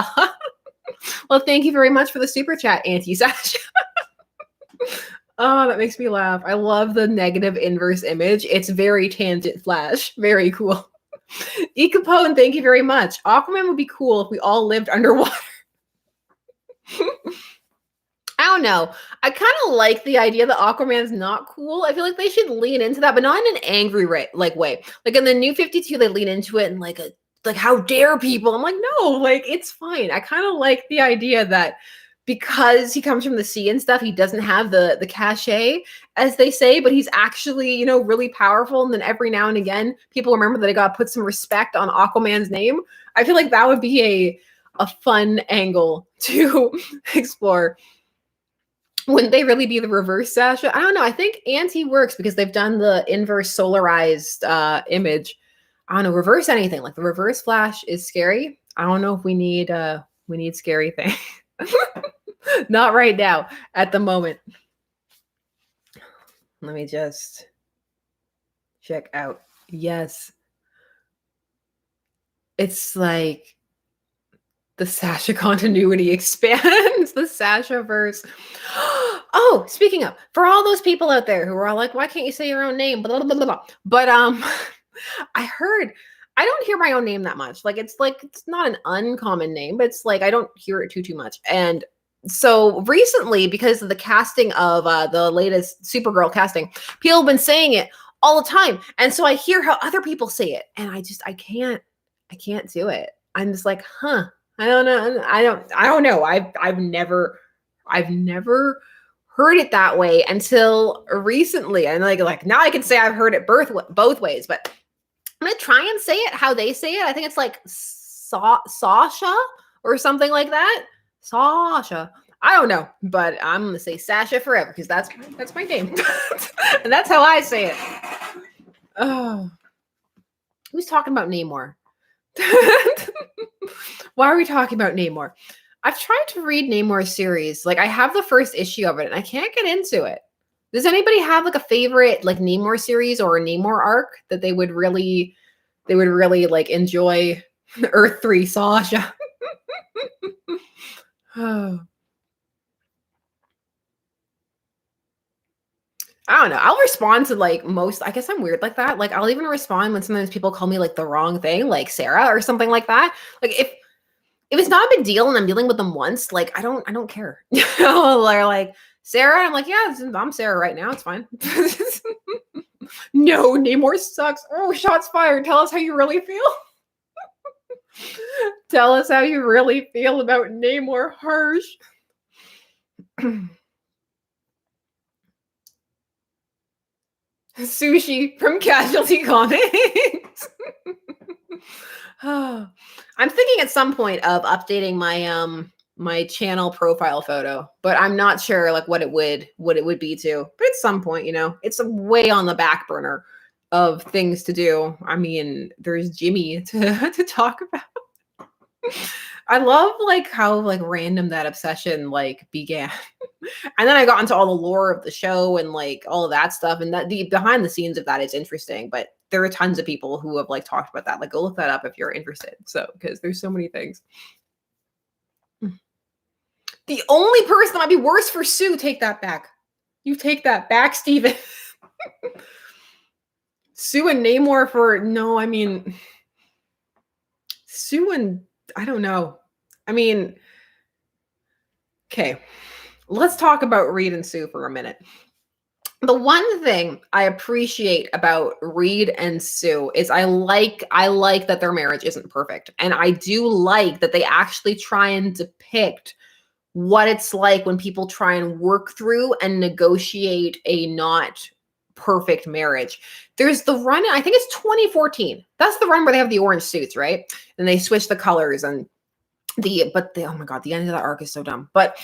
thank you very much for the super chat, anti-Sasha. Oh, that makes me laugh. I love the negative inverse image. It's very Tangent Flash. Very cool. E. Capone, thank you very much. Aquaman would be cool if we all lived underwater. I don't know. I kind of like the idea that Aquaman's not cool. I feel like they should lean into that, but not in an angry way. Like in the New 52, they lean into it and like how dare people? I'm like, no, like it's fine. I kind of like the idea that because he comes from the sea and stuff, he doesn't have the cachet, as they say, but he's actually, really powerful. And then every now and again, people remember that they got to put some respect on Aquaman's name. I feel like that would be a fun angle to explore. Wouldn't they really be the reverse Sasha? I don't know. I think anti works because they've done the inverse solarized image. I don't know. Reverse anything. Like the reverse Flash is scary. I don't know if we need scary things. Not right now at the moment. Let me just check out. Yes. It's like the Sasha continuity expands, the Sasha verse. Oh, speaking of, for all those people out there who are all like, why can't you say your own name? Blah, blah, blah, blah. But I heard, I don't hear my own name that much. It's not an uncommon name, but it's like I don't hear it too much. And so recently, because of the casting of the latest Supergirl casting, people have been saying it all the time. And so I hear how other people say it, and I can't do it. I'm just like, huh. I don't know. I don't know. I've never heard it that way until recently. And like now I can say I've heard it both ways, but I'm gonna try and say it how they say it. I think it's like Sasha or something like that. Sasha. I don't know, but I'm gonna say Sasha forever because that's my name, and that's how I say it. Oh, who's talking about Namor? Why are we talking about Namor? I've tried to read Namor's series. Like I have the first issue of it, and I can't get into it. Does anybody have like a favorite like Namor series or a Namor arc that they would really like enjoy? Earth 3 Sasha. Oh. I don't know. I'll respond to like most. I guess I'm weird like that. Like I'll even respond when sometimes people call me like the wrong thing, like Sarah or something like that. Like if it's not a big deal and I'm dealing with them once, like I don't care. They're like Sarah. I'm like, yeah, I'm Sarah right now. It's fine. No, Namor sucks. Oh, shots fired. Tell us how you really feel. Tell us how you really feel about Namor. Harsh. Sushi from Casualty Comics. I'm thinking at some point of updating my my channel profile photo, but I'm not sure like what it would be to. But at some point, you know, it's way on the back burner of things to do. I mean, there's Jimmy to talk about. I love like how like random that obsession like began. And then I got into all the lore of the show and like all of that stuff. And that the behind the scenes of that is interesting. But there are tons of people who have like talked about that. Like go look that up if you're interested. So because there's so many things. The only person that might be worse for Sue, take that back. You take that back, Steven. Sue and Namor for no, I mean Sue and I don't know. I mean, okay. Let's talk about Reed and Sue for a minute. The one thing I appreciate about Reed and Sue is I like that their marriage isn't perfect. And I do like that they actually try and depict what it's like when people try and work through and negotiate a not perfect marriage. There's the run, I think it's 2014. That's the run where they have the orange suits, right? And they switch the colors and oh my god, the end of that arc is so dumb. But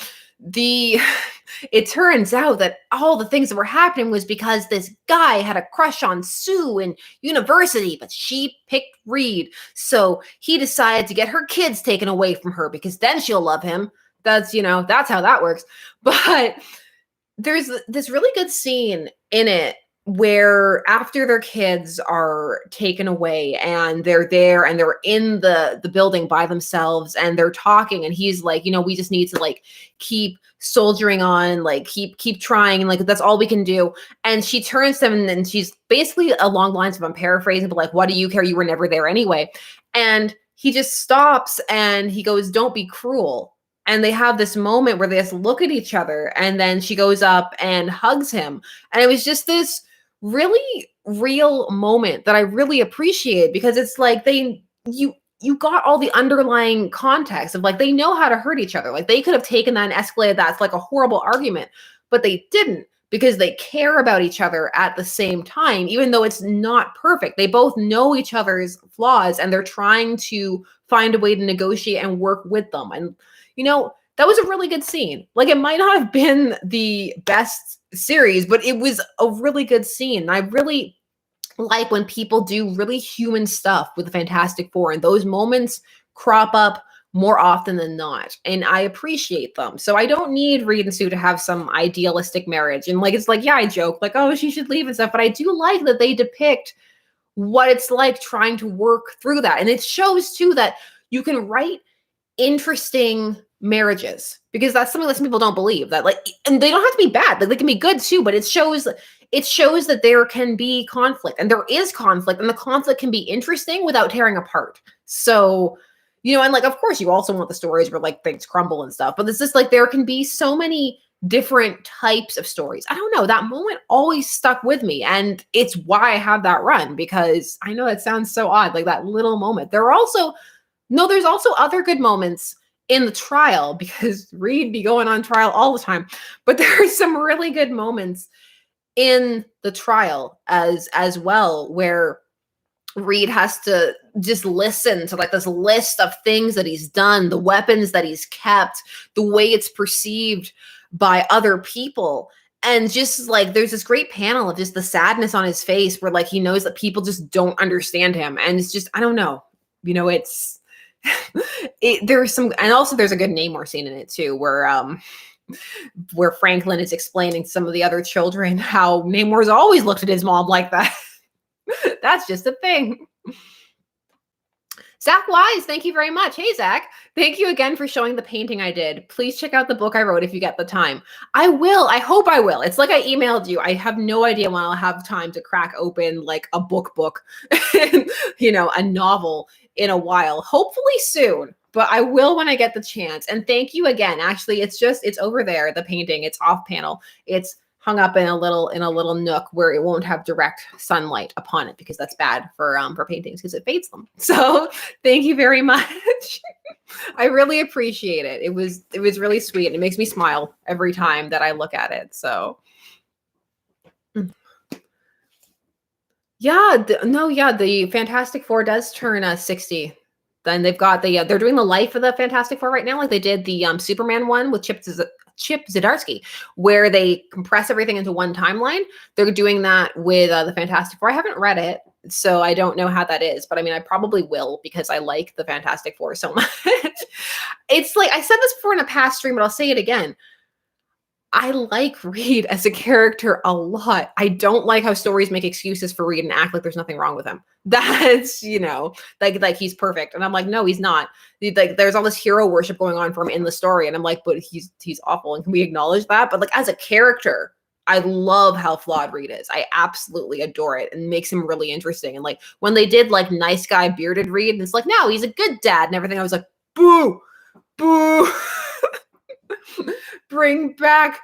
it turns out that all the things that were happening was because this guy had a crush on Sue in university, but she picked Reed. So he decided to get her kids taken away from her because then she'll love him. That's, you know, that's how that works. But there's this really good scene in it where after their kids are taken away and they're there and they're in the building by themselves and they're talking and he's like, you know, we just need to like keep soldiering on, like keep trying, and like that's all we can do. And she turns to him and she's basically along the lines of, I'm paraphrasing, but like, what do you care? You were never there anyway. And he just stops and he goes, don't be cruel. And they have this moment where they just look at each other and then she goes up and hugs him. And it was just this really real moment that I really appreciate because it's like you got all the underlying context of like they know how to hurt each other. Like they could have taken that and escalated that. It's like a horrible argument, but they didn't because they care about each other at the same time, even though it's not perfect. They both know each other's flaws and they're trying to find a way to negotiate and work with them. And you know, that was a really good scene. Like it might not have been the best series, but it was a really good scene. And I really like when people do really human stuff with the Fantastic Four, and those moments crop up more often than not. And I appreciate them. So I don't need Reed and Sue to have some idealistic marriage. And like, it's like, yeah, I joke like, oh, she should leave and stuff. But I do like that they depict what it's like trying to work through that. And it shows too that you can write interesting marriages because that's something that some people don't believe, that like, and they don't have to be bad, like they can be good too, but it shows that there can be conflict, and there is conflict, and the conflict can be interesting without tearing apart. So, you know, and like of course you also want the stories where like things crumble and stuff, but it's just like there can be so many different types of stories. I don't know, that moment always stuck with me, and it's why I have that run, because I know that sounds so odd, like that little moment. There's also other good moments in the trial because Reed be going on trial all the time, but there are some really good moments in the trial as well, where Reed has to just listen to like this list of things that he's done, the weapons that he's kept, the way it's perceived by other people. And just like there's this great panel of just the sadness on his face where like he knows that people just don't understand him. And it's just, I don't know, it's there's some, and also there's a good Namor scene in it too, where Franklin is explaining to some of the other children how Namor's always looked at his mom like that. That's just a thing. Zach Wise, thank you very much. Hey, Zach. Thank you again for showing the painting I did. Please check out the book I wrote if you get the time. I will. I hope I will. It's like I emailed you. I have no idea when I'll have time to crack open like a book, a novel in a while. Hopefully soon, but I will when I get the chance. And thank you again. Actually, it's over there, the painting. It's off panel. It's hung up in a little nook where it won't have direct sunlight upon it because that's bad for paintings because it fades them. So thank you very much. I really appreciate it. It was really sweet. It makes me smile every time that I look at it. So yeah, the Fantastic Four does turn 60. Then they've got they're doing the life of the Fantastic Four right now, like they did the Superman one with Chip Zdarsky, where they compress everything into one timeline. They're doing that with the Fantastic Four. I haven't read it, so I don't know how that is, but I mean, I probably will because I like the Fantastic Four so much. It's like, I said this before in a past stream, but I'll say it again. I like Reed as a character a lot. I don't like how stories make excuses for Reed and act like there's nothing wrong with him. That's, like he's perfect. And I'm like, no, he's not. Like there's all this hero worship going on for him in the story. And I'm like, but he's awful. And can we acknowledge that? But like as a character, I love how flawed Reed is. I absolutely adore it and makes him really interesting. And like when they did like nice guy bearded Reed, and it's like, no, he's a good dad and everything. I was like, boo, boo. Bring back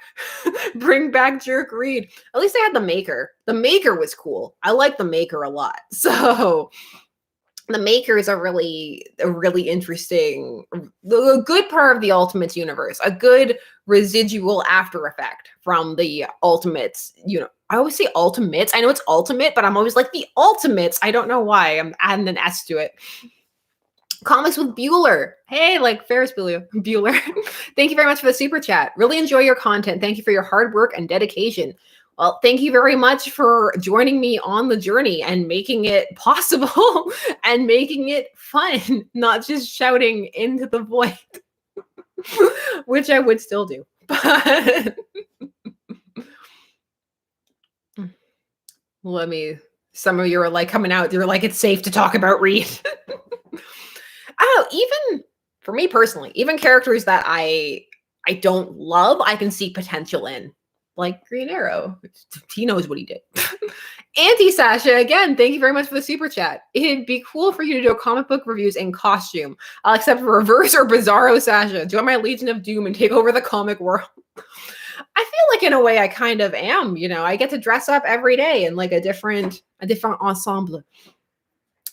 Jerk Reed. At least they had the Maker. The Maker was cool. I like the Maker a lot. So the Maker is a really interesting, a good part of the Ultimates universe, a good residual after effect from the Ultimates. I always say Ultimates. I know it's Ultimate, but I'm always like the Ultimates. I don't know why. I'm adding an S to it. Comics with Bueller. Hey, like Ferris Bueller. Thank you very much for the super chat. Really enjoy your content. Thank you for your hard work and dedication. Well, thank you very much for joining me on the journey and making it possible and making it fun, not just shouting into the void, which I would still do. But some of you are like coming out. You're like, it's safe to talk about Reed. Even for me personally, even characters that I don't love, I can see potential in, like Green Arrow. He knows what he did. Auntie Sasha, again, thank you very much for the super chat. It'd be cool for you to do comic book reviews in costume. I'll accept Reverse or Bizarro Sasha. Join my Legion of Doom and take over the comic world. I feel like in a way I kind of am. I get to dress up every day in like a different ensemble.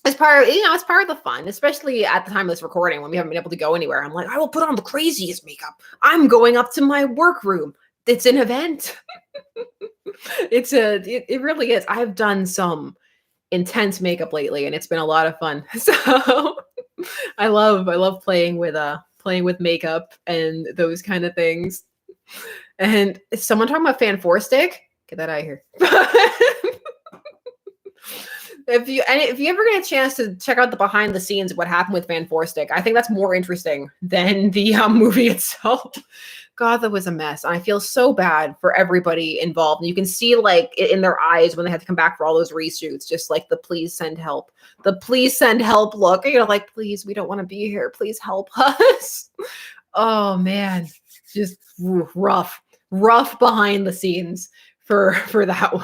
It's part of the fun, especially at the time of this recording when we haven't been able to go anywhere. I'm like, I will put on the craziest makeup. I'm going up to my workroom. It's an event. It really is. I've done some intense makeup lately and it's been a lot of fun. So I love playing with makeup and those kind of things. And is someone talking about Fan 4 Stick? Get that out of here. If you ever get a chance to check out the behind the scenes of what happened with Fan 4 Stick, I think that's more interesting than the movie itself. God, that was a mess. And I feel so bad for everybody involved. And you can see like in their eyes when they had to come back for all those reshoots, just like the please send help look. Like, please, we don't want to be here. Please help us. Oh man, just rough behind the scenes for that one.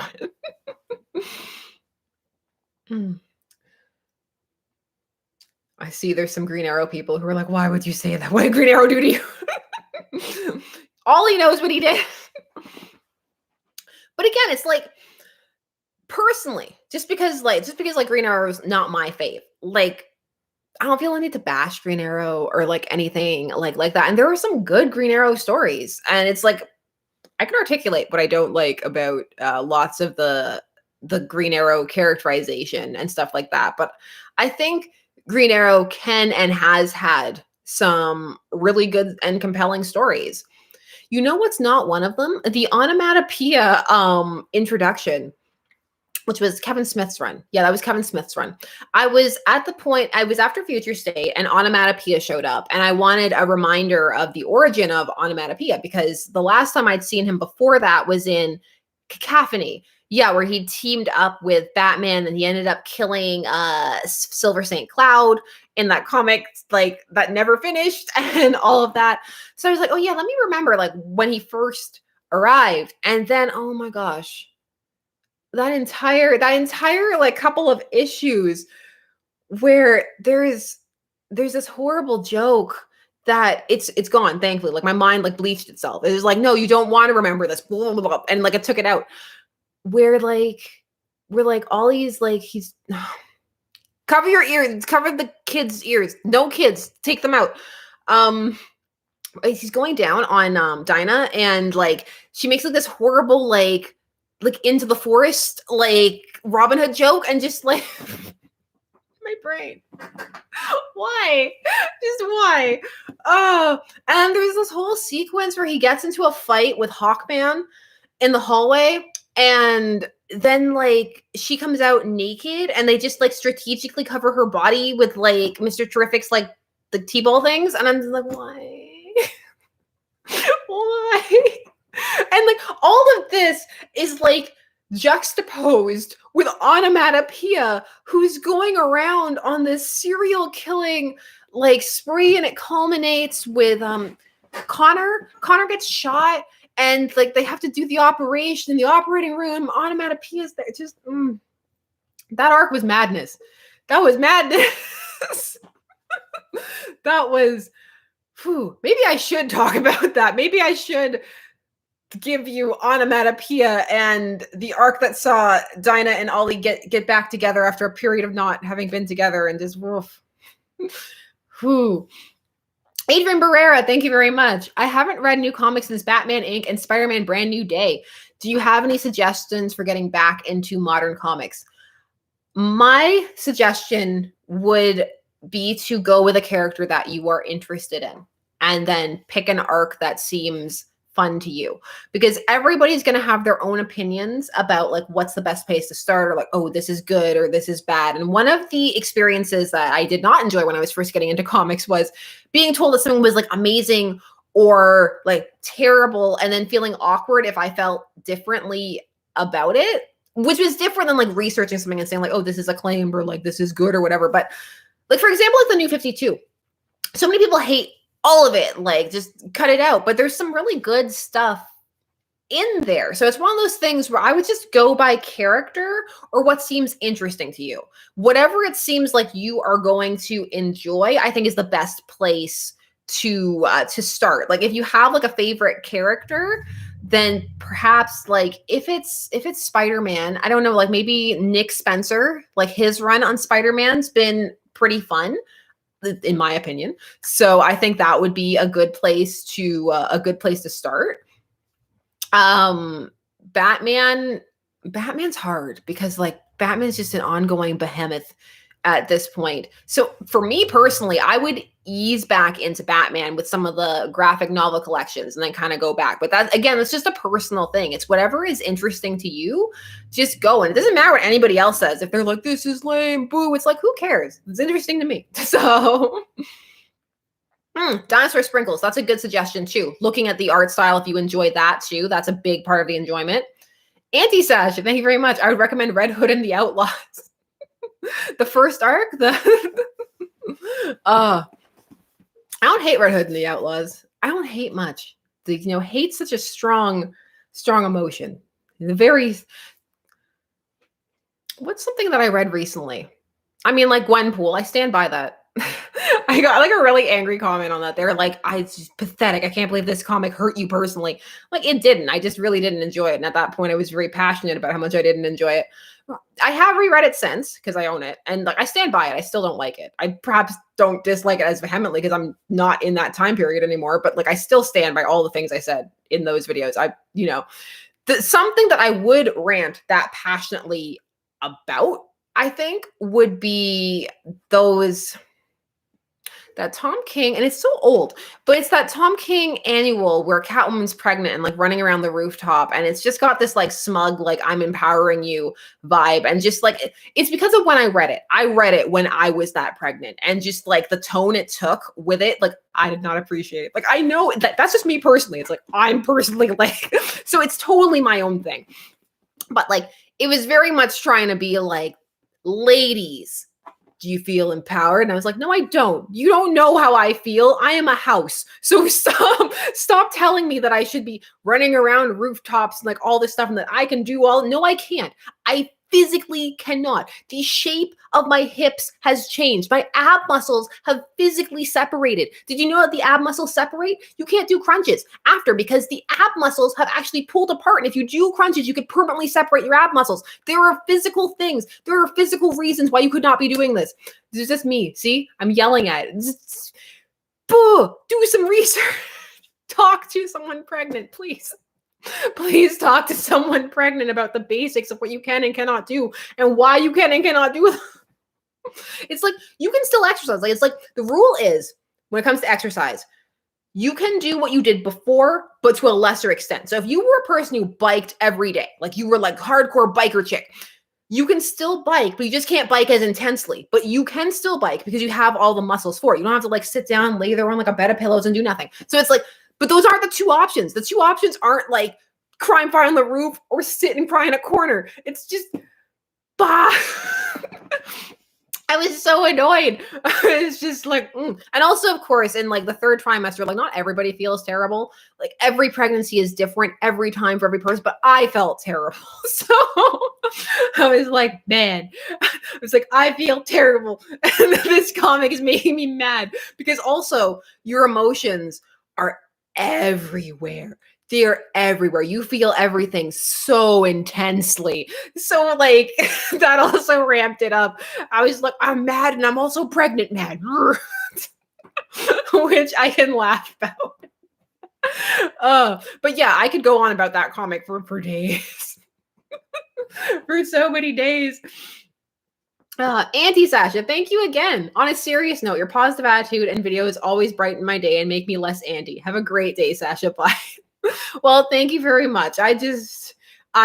I see there's some Green Arrow people who are like, why would you say that? What did Green Arrow do to you? All he knows what he did. But again, it's like, personally, just because Green Arrow is not my fave, like, I don't feel I need to bash Green Arrow or like anything like that. And there are some good Green Arrow stories. And it's like, I can articulate what I don't like about lots of the the Green Arrow characterization and stuff like that. But I think Green Arrow can and has had some really good and compelling stories. You know what's not one of them? The onomatopoeia introduction, which was Kevin Smith's run. Yeah, that was Kevin Smith's run. I was after Future State, and onomatopoeia showed up, and I wanted a reminder of the origin of onomatopoeia, because the last time I'd seen him before that was in Cacophony. Yeah, where he teamed up with Batman and he ended up killing Silver St. Cloud in that comic, like, that never finished and all of that. So I was like, oh yeah, let me remember like when he first arrived. And then, oh my gosh, that entire like couple of issues where there's this horrible joke that it's gone, thankfully. Like my mind like bleached itself. It was like, no, you don't want to remember this, blah, blah, blah, and like it took it out. Where like we're like all these like he's cover your ears, cover the kids' ears. No kids, take them out. He's going down on Dinah, and like she makes like this horrible like into the forest like Robin Hood joke, and just like my brain. Why? Just why? Oh, and there's this whole sequence where he gets into a fight with Hawkman in the hallway, and then like she comes out naked, and they just like strategically cover her body with like Mr. Terrific's like the T-ball things, and I'm just like, why? Why? And like all of this is like juxtaposed with onomatopoeia, who's going around on this serial killing like spree, and it culminates with Connor gets shot, and like they have to do the operation in the operating room. Onomatopoeias there. Just that arc was madness. That was madness. That was maybe I should talk about that. Maybe I should give you onomatopoeia and the arc that saw Dinah and Ollie get back together after a period of not having been together, and just woof. Adrian Barrera, thank you very much. I haven't read new comics since Batman Inc. and Spider-Man Brand New Day. Do you have any suggestions for getting back into modern comics? My suggestion would be to go with a character that you are interested in, and then pick an arc that seems fun to you, because everybody's going to have their own opinions about like what's the best place to start, or like, oh, this is good or this is bad. And one of the experiences that I did not enjoy when I was first getting into comics was being told that something was like amazing or like terrible, and then feeling awkward if I felt differently about it, which was different than like researching something and saying like, oh, this is acclaimed or like this is good or whatever. But like, for example, like the New 52, so many people hate all of it, like just cut it out. But there's some really good stuff in there. So it's one of those things where I would just go by character or what seems interesting to you. Whatever it seems like you are going to enjoy, I think is the best place to start. Like if you have like a favorite character, then perhaps like if it's Spider-Man, I don't know, like maybe Nick Spencer, like his run on Spider-Man's been pretty fun, in my opinion. So I think that would be a good place to start. Batman's hard because like Batman's just an ongoing behemoth at this point. So for me personally, I would ease back into Batman with some of the graphic novel collections and then kind of go back. But that, again, it's just a personal thing. It's whatever is interesting to you, just go. And it doesn't matter what anybody else says. If they're like, this is lame, boo, it's like, who cares? It's interesting to me. So Dinosaur Sprinkles, that's a good suggestion too. Looking at the art style, if you enjoy that too, that's a big part of the enjoyment. Anti-Sash, thank you very much. I would recommend Red Hood and the Outlaws. The first arc, I don't hate Red Hood and the Outlaws. I don't hate much. Hate's such a strong emotion. What's something that I read recently? I mean, like Gwenpool, I stand by that. I got like a really angry comment on that. They're like, it's just pathetic. I can't believe this comic hurt you personally. Like, it didn't. I just really didn't enjoy it. And at that point, I was very passionate about how much I didn't enjoy it. I have reread it since because I own it. And like, I stand by it. I still don't like it. I perhaps don't dislike it as vehemently because I'm not in that time period anymore. But like, I still stand by all the things I said in those videos. something that I would rant that passionately about, I think, would be that Tom King, and it's so old, but it's that Tom King annual where Catwoman's pregnant and like running around the rooftop, and it's just got this like smug, like I'm empowering you vibe, and just like it's because of when I read it. I read it when I was that pregnant, and just like the tone it took with it, like I did not appreciate it. Like I know that's just me personally. It's like I'm personally like, so it's totally my own thing, but like it was very much trying to be like, ladies, do you feel empowered? And I was like, no, I don't. You don't know how I feel. I am a house. So stop telling me that I should be running around rooftops and like all this stuff and that I can do all. No, I can't. I physically cannot. The shape of my hips has changed. My ab muscles have physically separated. Did you know that the ab muscles separate? You can't do crunches after because the ab muscles have actually pulled apart. And if you do crunches, you could permanently separate your ab muscles. There are physical things. There are physical reasons why you could not be doing this. This is just me. See, I'm yelling at it. Do some research. Talk to someone pregnant, please. Please talk to someone pregnant about the basics of what you can and cannot do and why you can and cannot do them. It's like you can still exercise. Like it's like the rule is when it comes to exercise, you can do what you did before, but to a lesser extent. So if you were a person who biked every day, like you were like hardcore biker chick, you can still bike, but you just can't bike as intensely. But you can still bike because you have all the muscles for it. You don't have to like sit down, lay there on like a bed of pillows and do nothing. So it's like, but those aren't the two options. The two options aren't like cry on the roof or sit and cry in a corner. It's just, bah. I was so annoyed. It's just like, And also, of course, in like the third trimester, like not everybody feels terrible. Like every pregnancy is different every time for every person, but I felt terrible. So I was like, man, I was like, I feel terrible. And this comic is making me mad because also your emotions are everywhere. They're everywhere. You feel everything so intensely. So like that also ramped it up. I was like, I'm mad and I'm also pregnant mad. Which I can laugh about. But yeah, I could go on about that comic for days. For so many days. Auntie Sasha, thank you again. On a serious note, your positive attitude and videos always brighten my day and make me less Andy. Have a great day, Sasha. Bye. Well, thank you very much. I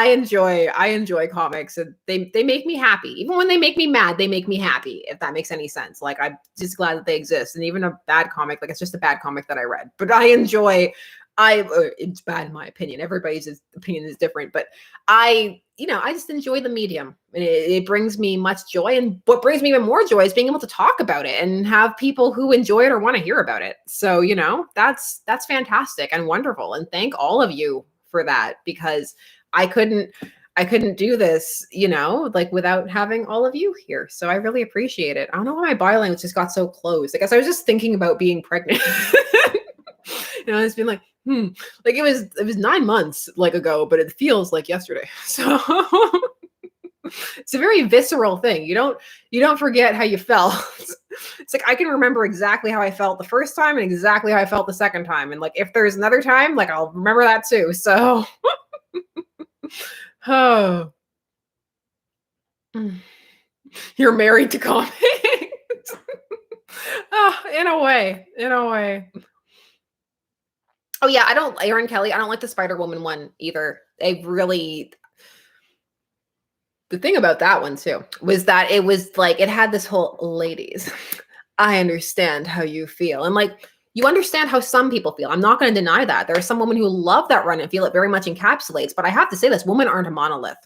enjoy comics and they make me happy. Even when they make me mad, they make me happy, if that makes any sense. Like I'm just glad that they exist. And even a bad comic, like it's just a bad comic that I read. But it's bad in my opinion. Everybody's opinion is different, but I just enjoy the medium. And it brings me much joy. And what brings me even more joy is being able to talk about it and have people who enjoy it or want to hear about it. So, that's fantastic and wonderful. And thank all of you for that, because I couldn't do this, like without having all of you here. So I really appreciate it. I don't know why my body language just got so closed. I guess I was just thinking about being pregnant. It's been like, like it was 9 months like ago, but it feels like yesterday. So it's a very visceral thing. You don't forget how you felt. It's like I can remember exactly how I felt the first time and exactly how I felt the second time. And like if there's another time, like I'll remember that too. So oh. You're married to comics. In a way. Oh yeah, Aaron Kelly, I don't like the Spider-Woman one either. The thing about that one too was that it was like, it had this whole ladies, I understand how you feel. And like, you understand how some people feel. I'm not going to deny that. There are some women who love that run and feel it very much encapsulates, but I have to say this, women aren't a monolith.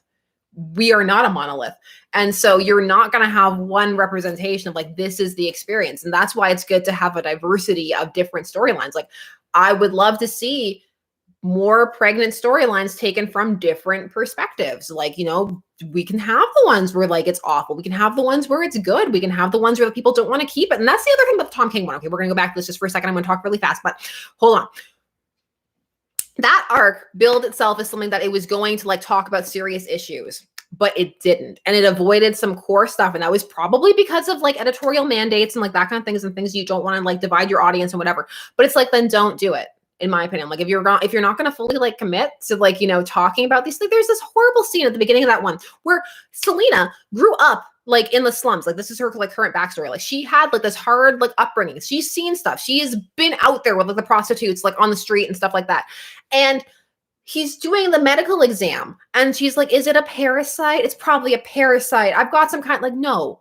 We are not a monolith. And so you're not going to have one representation of like, this is the experience. And that's why it's good to have a diversity of different storylines. Like I would love to see more pregnant storylines taken from different perspectives. Like, we can have the ones where like it's awful. We can have the ones where it's good. We can have the ones where the people don't want to keep it. And that's the other thing about the Tom King one. Okay, we're going to go back to this just for a second. I'm going to talk really fast, but hold on. That arc billed itself as something that it was going to like talk about serious issues, but it didn't. And it avoided some core stuff. And that was probably because of like editorial mandates and like that kind of things and things you don't want to like divide your audience and whatever. But it's like, then don't do it. in my opinion. Like if you're not going to fully like commit to like, you know, talking about these things, there's this horrible scene at the beginning of that one where Selena grew up like in the slums. Like this is her like current backstory. Like she had like this hard like upbringing. She's seen stuff. She has been out there with like the prostitutes like on the street and stuff like that. And he's doing the medical exam and she's like, is it a parasite? It's probably a parasite. I've got some kind, like, no.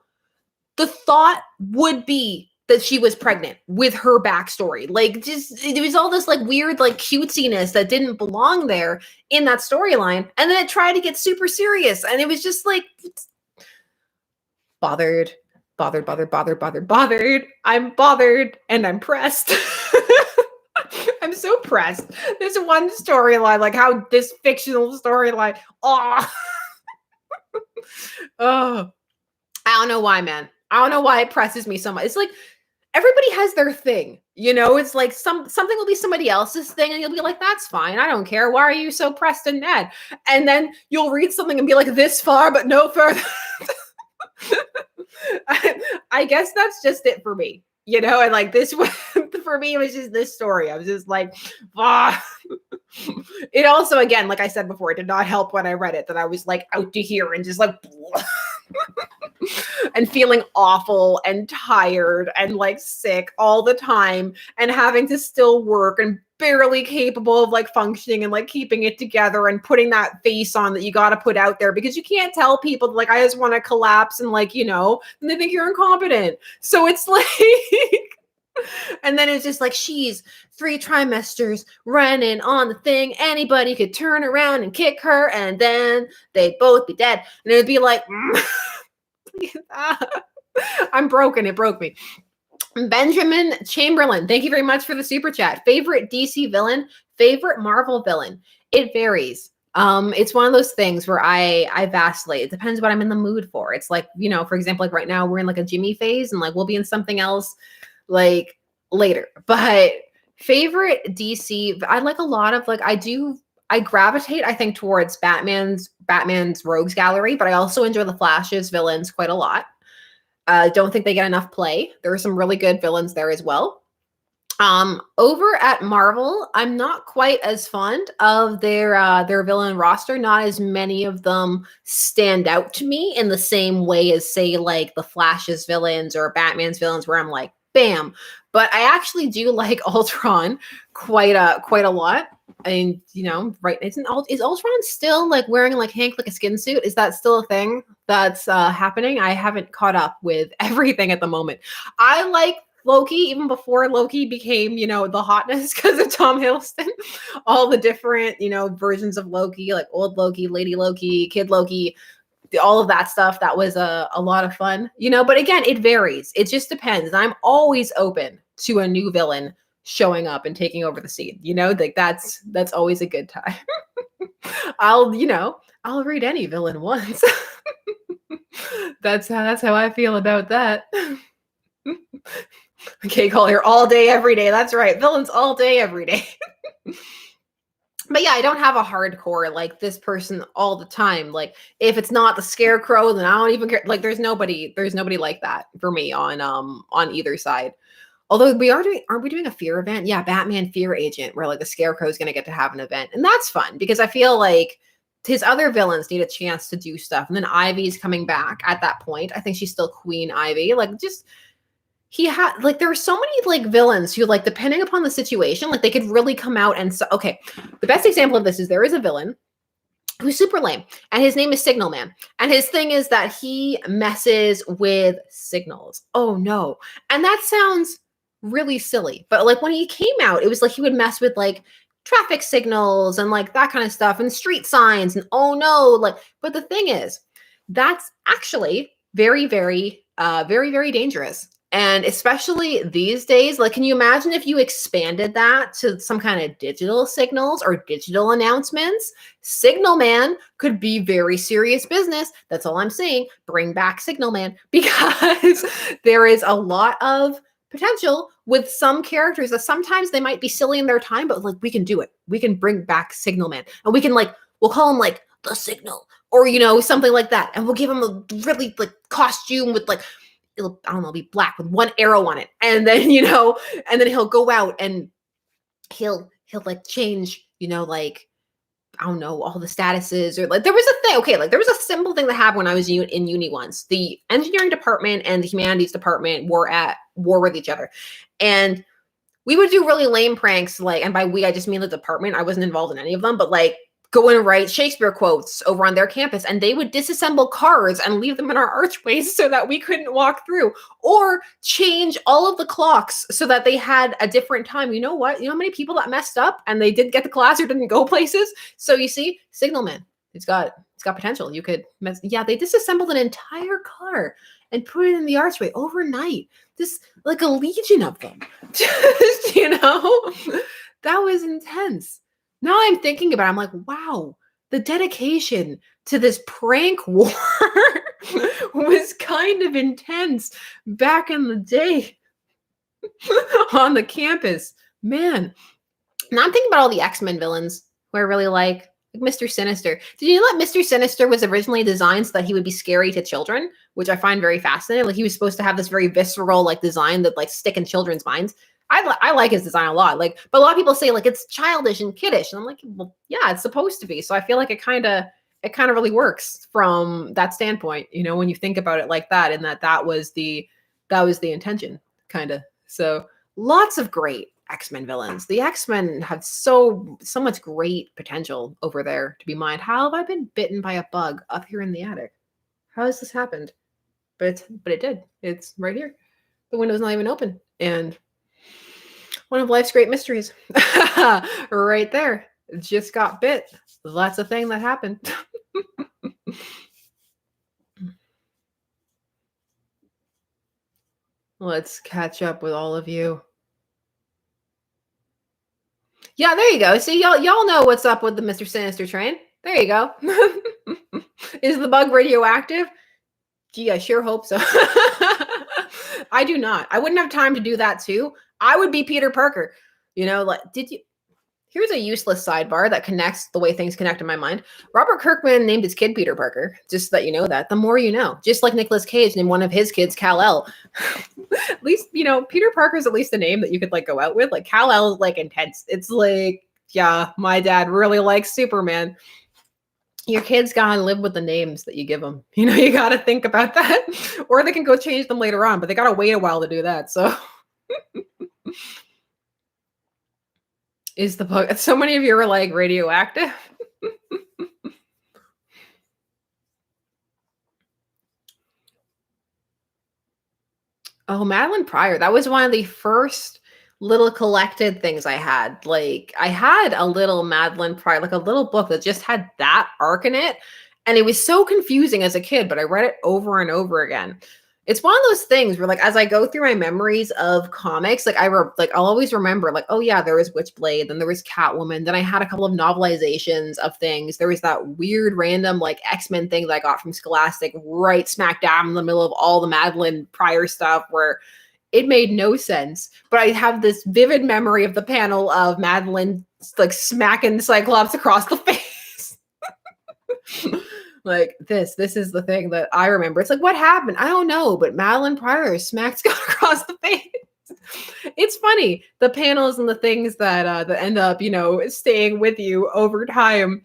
The thought would be that she was pregnant with her backstory. Like, just, there was all this like weird, like cutesiness that didn't belong there in that storyline. And then it tried to get super serious. And it was just like, bothered. I'm bothered and I'm pressed. I'm so pressed. There's one storyline, like how this fictional storyline. Oh, oh, I don't know why, man. I don't know why it presses me so much. It's like everybody has their thing, you know. It's like something will be somebody else's thing, and you'll be like, "That's fine. I don't care. Why are you so pressed and mad?" And then you'll read something and be like, "This far, but no further." I guess that's just it for me. You know, and like this for me, it was just this story. I was just like, ah. It also, again, like I said before, it did not help when I read it that I was like out to here and just like and feeling awful and tired and like sick all the time and having to still work and barely capable of like functioning and like keeping it together and putting that face on that you got to put out there because you can't tell people like I just want to collapse and like, you know, and they think you're incompetent. So it's like and then it's just like she's 3 trimesters running on the thing. Anybody could turn around and kick her and then they'd both be dead. And it would be like I'm broken. It broke me. Benjamin Chamberlain, thank you very much for the super chat. Favorite DC villain, favorite Marvel villain. It varies. It's one of those things where I vacillate. It depends what I'm in the mood for. It's like, you know, for example, like right now we're in like a Jimmy phase and like we'll be in something else like later. But favorite DC, I like a lot of like I gravitate, I think, towards Batman's rogues gallery, but I also enjoy the Flash's villains quite a lot. Don't think they get enough play. There are some really good villains there as well. Over at Marvel, I'm not quite as fond of their villain roster. Not as many of them stand out to me in the same way as, say, like the Flash's villains or Batman's villains, where I'm like, bam. But I actually do like Ultron quite a lot. And you know, right? Is Ultron still like wearing like Hank like a skin suit? Is that still a thing that's happening? I haven't caught up with everything at the moment. I like Loki even before Loki became, you know, the hotness because of Tom Hiddleston. All the different, you know, versions of Loki, like old Loki, Lady Loki, Kid Loki, all of that stuff. That was a lot of fun, you know. But again, it varies. It just depends. I'm always open to a new villain showing up and taking over the scene, you know, like that's always a good time. I'll read any villain once. That's how I feel about that. Okay, call here all day, every day. That's right. Villains all day, every day. But yeah, I don't have a hardcore like this person all the time. Like if it's not the Scarecrow, then I don't even care. Like there's nobody like that for me on either side. Although aren't we doing a fear event? Yeah, Batman Fear Agent, where like the Scarecrow is going to get to have an event. And that's fun because I feel like his other villains need a chance to do stuff. And then Ivy's coming back at that point. I think she's still Queen Ivy. Like just, he had like, there were so many like villains who like, depending upon the situation, like they could really come out and so, okay. The best example of this is there is a villain who's super lame and his name is Signal Man. And his thing is that he messes with signals. Oh no. And that sounds really silly, but like when he came out, it was like he would mess with like traffic signals and like that kind of stuff and street signs and oh no, like, but the thing is that's actually very, very, very, very dangerous. And especially these days, like, can you imagine if you expanded that to some kind of digital signals or digital announcements? Signal Man could be very serious business. That's all I'm saying. Bring back Signal Man because there is a lot of potential with some characters that sometimes they might be silly in their time, but like we can do it. We can bring back Signal Man and we can like, we'll call him like the Signal or, you know, something like that. And we'll give him a really like costume with like, it'll, I don't know, be black with one arrow on it. And then, you know, and then he'll go out and he'll he'll like change, like, I don't know, all the statuses, or like there was a thing. Okay, like there was a simple thing that happened when I was in uni once. The engineering department and the humanities department were at war with each other. And we would do really lame pranks, like, and by we, I just mean the department. I wasn't involved in any of them, but like go and write Shakespeare quotes over on their campus, and they would disassemble cars and leave them in our archways so that we couldn't walk through, or change all of the clocks so that they had a different time. You know what? You know how many people that messed up and they didn't get to class or didn't go places? So you see, Signalman, it's got potential. You could mess, yeah, they disassembled an entire car and put it in the archway overnight. This, like, a legion of them. Just, that was intense. Now I'm thinking about it, I'm like, wow, the dedication to this prank war was kind of intense back in the day on the campus. Man. Now I'm thinking about all the X-Men villains who I really like Mr. Sinister. Did you know that Mr. Sinister was originally designed so that he would be scary to children, which I find very fascinating. Like, he was supposed to have this very visceral, like, design that like stick in children's minds. I like his design a lot. Like, but a lot of people say like it's childish and kiddish, and I'm like, well, yeah, it's supposed to be. So I feel like it kind of really works from that standpoint. When you think about it like that, and that was the intention, kind of. So lots of great X-Men villains. The X-Men have so much great potential over there to be mined. How have I been bitten by a bug up here in the attic? How has this happened? But it did. It's right here. The window's not even open. And one of life's great mysteries. Right there. Just got bit. That's a thing that happened. Let's catch up with all of you. Yeah, there you go. See, y'all know what's up with the Mr. Sinister train. There you go. Is the bug radioactive? Gee, I sure hope so. I do not. I wouldn't have time to do that too. I would be Peter Parker. Like, here's a useless sidebar that connects the way things connect in my mind. Robert Kirkman named his kid Peter Parker, just so that you know that. The more you know. Just like Nicolas Cage named one of his kids Kal-El. At least, Peter Parker's at least a name that you could like go out with. Like, Kal-El is like intense. It's like, yeah, my dad really likes Superman. Your kids gotta live with the names that you give them. You gotta think about that. Or they can go change them later on, but they gotta wait a while to do that. So is the bug, so many of you are like radioactive. Oh, Madeline Pryor. That was one of the first little collected things I had. Like, I had a little Madeline Pryor, like a little book that just had that arc in it. And it was so confusing as a kid, but I read it over and over again. It's one of those things where, like, as I go through my memories of comics, like I'll always remember, like, oh yeah, there was Witchblade, then there was Catwoman, then I had a couple of novelizations of things. There was that weird random like X-Men thing that I got from Scholastic, right smack dab in the middle of all the Madeline Pryor stuff, where it made no sense. But I have this vivid memory of the panel of Madeline like smacking Cyclops across the face. Like, this is the thing that I remember. It's like, what happened? I don't know, but Madeline Pryor smacked Scott across the face. It's funny, the panels and the things that end up, staying with you over time.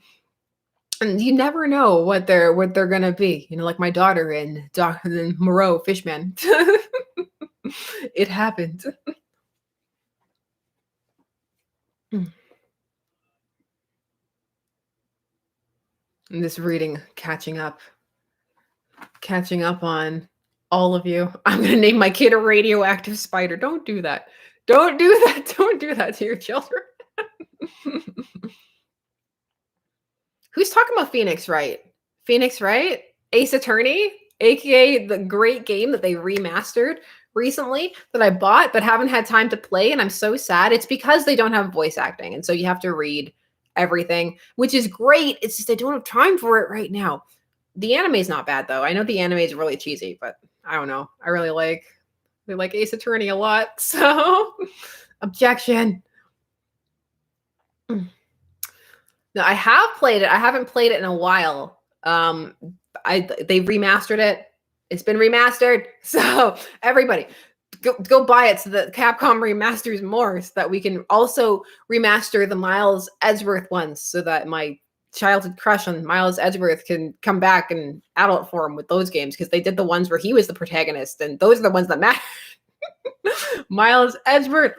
And you never know what they're gonna be. Like my daughter in Dr. Moreau Fishman. It happened. And this reading catching up on all of you. I'm gonna name my kid a radioactive spider. Don't do that. Don't do that. Don't do that to your children. Who's talking about Phoenix Wright? Phoenix Wright? Ace Attorney? AKA the great game that they remastered recently that I bought but haven't had time to play, and I'm so sad. It's because they don't have voice acting, and so you have to read everything, which is great. It's just I don't have time for it right now. The anime is not bad though. I know the anime is really cheesy, but I don't know. I really like Ace Attorney a lot. So objection. No, I have played it. I haven't played it in a while. They remastered it. It's been remastered. So everybody, Go buy it so that Capcom remasters more, so that we can also remaster the Miles Edgeworth ones, so that my childhood crush on Miles Edgeworth can come back in adult form with those games, because they did the ones where he was the protagonist, and those are the ones that matter. Miles Edgeworth.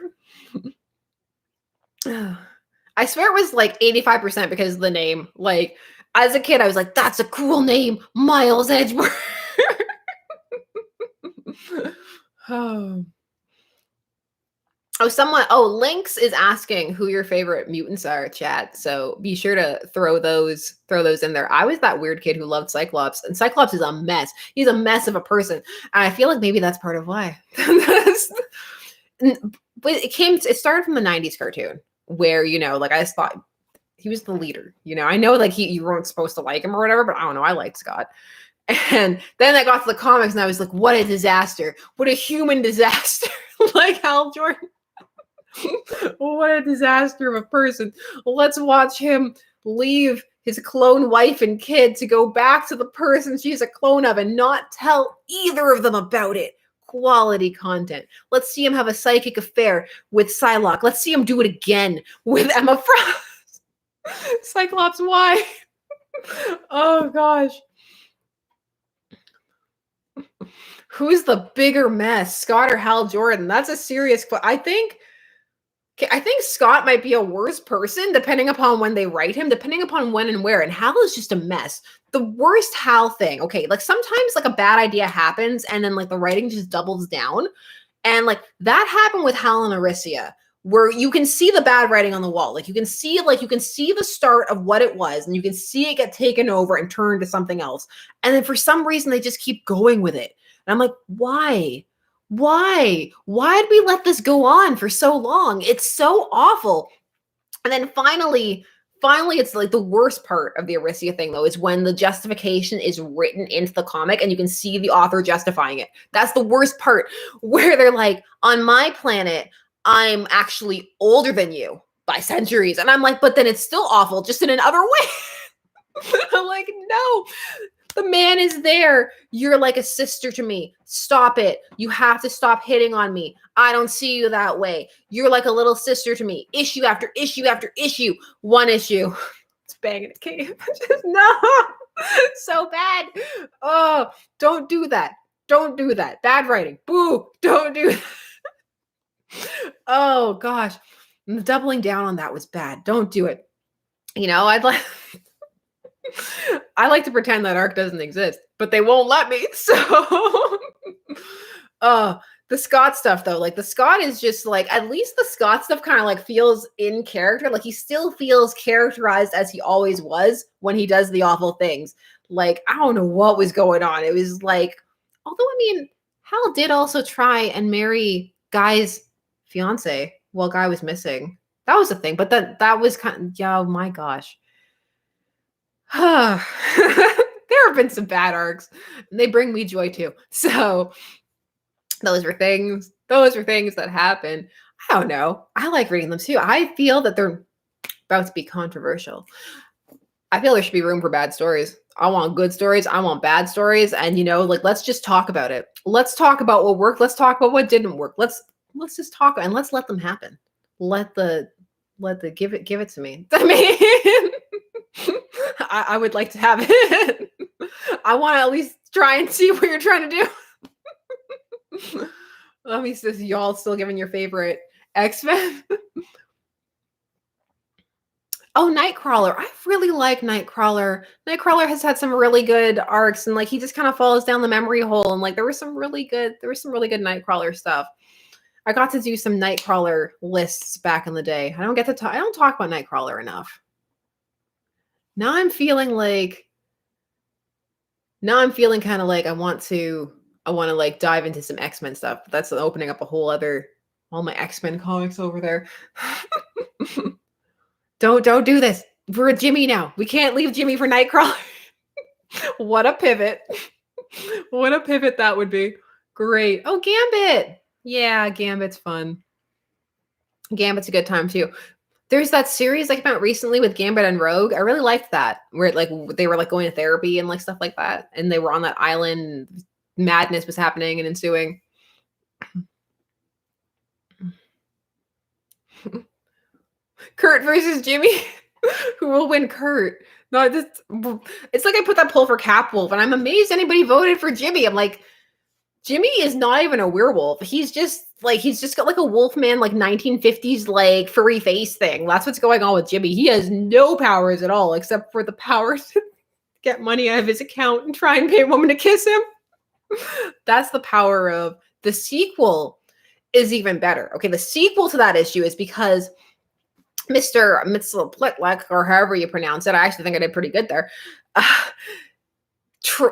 I swear it was like 85% because of the name. Like, as a kid, I was like, that's a cool name, Miles Edgeworth. Oh. Lynx is asking who your favorite mutants are, chat. So be sure to throw those in there. I was that weird kid who loved Cyclops, and Cyclops is a mess. He's a mess of a person. And I feel like maybe that's part of why. But it started from the 90s cartoon, where, like, I just thought he was the leader. I know, like, you weren't supposed to like him or whatever, but I don't know. I liked Scott. And then I got to the comics, and I was like, what a disaster. What a human disaster. Like Hal Jordan. What a disaster of a person. Let's watch him leave his clone wife and kid to go back to the person she's a clone of and not tell either of them about it. Quality content. Let's see him have a psychic affair with Psylocke. Let's see him do it again with Emma Frost. Cyclops, why? Oh, gosh. Who's the bigger mess, Scott or Hal Jordan? That's a serious question. I think Scott might be a worse person, depending upon when they write him, depending upon when and where. And Hal is just a mess. The worst Hal thing, okay, like sometimes like a bad idea happens and then like the writing just doubles down. And like that happened with Hal and Aricia, where you can see the bad writing on the wall. Like you can see the start of what it was, and you can see it get taken over and turned to something else. And then for some reason they just keep going with it. And I'm like, why? Why did we let this go on for so long? It's so awful. And then finally, it's like the worst part of the Aricia thing, though, is when the justification is written into the comic and you can see the author justifying it. That's the worst part, where they're like, on my planet, I'm actually older than you by centuries. And I'm like, but then it's still awful, just in another way. I'm like, no. The man is there. You're like a sister to me. Stop it. You have to stop hitting on me. I don't see you that way. You're like a little sister to me. Issue after issue after issue. One issue. It's banging a cave. No. So bad. Oh, don't do that. Don't do that. Bad writing. Boo. Don't do that. Oh, gosh. The doubling down on that was bad. Don't do it. I like to pretend that arc doesn't exist, but they won't let me. So, the Scott stuff, though, like the Scott is just like, at least the Scott stuff kind of like feels in character. Like he still feels characterized as he always was when he does the awful things. Like, I don't know what was going on. It was like, although, I mean, Hal did also try and marry Guy's fiance while Guy was missing. That was a thing, but that was kind of, yeah, oh my gosh. There have been some bad arcs, and they bring me joy too. So those were things that happened. I don't know. I like reading them too. I feel that they're about to be controversial. I feel there should be room for bad stories. I want good stories. I want bad stories. And like, let's just talk about it. Let's talk about what worked. Let's talk about what didn't work. Let's just talk, and let's let them happen. Let the give it to me. I mean, I would like to have it. I want to at least try and see what you're trying to do. Let me see, y'all still giving your favorite X-Men. Oh, Nightcrawler. I really like Nightcrawler. Nightcrawler has had some really good arcs, and like he just kind of falls down the memory hole. And like there was some really good Nightcrawler stuff. I got to do some Nightcrawler lists back in the day. I don't talk about Nightcrawler enough. Now I'm feeling kind of like I want to like dive into some X-Men stuff. But that's opening up a whole other, all my X-Men comics over there. Don't do this. We're a Jimmy now. We can't leave Jimmy for Nightcrawler. What a pivot. What a pivot that would be. Great. Oh, Gambit. Yeah, Gambit's fun. Gambit's a good time too. There's that series that came out recently with Gambit and Rogue. I really liked that, where like they were like going to therapy and like stuff like that, and they were on that island. Madness was happening and ensuing. Kurt versus Jimmy. Who will win, Kurt? No, this, it's like I put that poll for Catwolf, and I'm amazed anybody voted for Jimmy. I'm like, Jimmy is not even a werewolf. He's just got like a Wolfman, like 1950s, like furry face thing. That's what's going on with Jimmy. He has no powers at all, except for the power to get money out of his account and try and pay a woman to kiss him. That's the power of the sequel. Is even better. Okay, the sequel to that issue is because Mr. Mitzliplitlik, or however you pronounce it, I actually think I did pretty good there.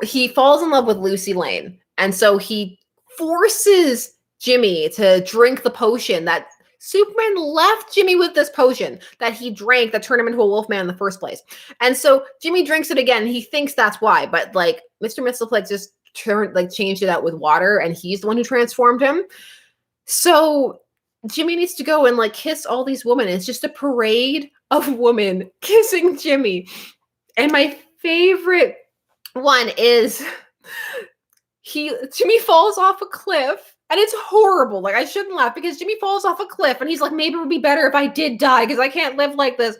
He falls in love with Lucy Lane, and so he forces Jimmy to drink the potion that Superman left Jimmy with, this potion that he drank that turned him into a Wolfman in the first place. And so Jimmy drinks it again. He thinks that's why, but like Mr. Mitzliplitlik just changed it out with water, and he's the one who transformed him. So Jimmy needs to go and like kiss all these women. It's just a parade of women kissing Jimmy. And my favorite one is Jimmy falls off a cliff, and it's horrible. Like, I shouldn't laugh because Jimmy falls off a cliff and he's like, maybe it would be better if I did die because I can't live like this.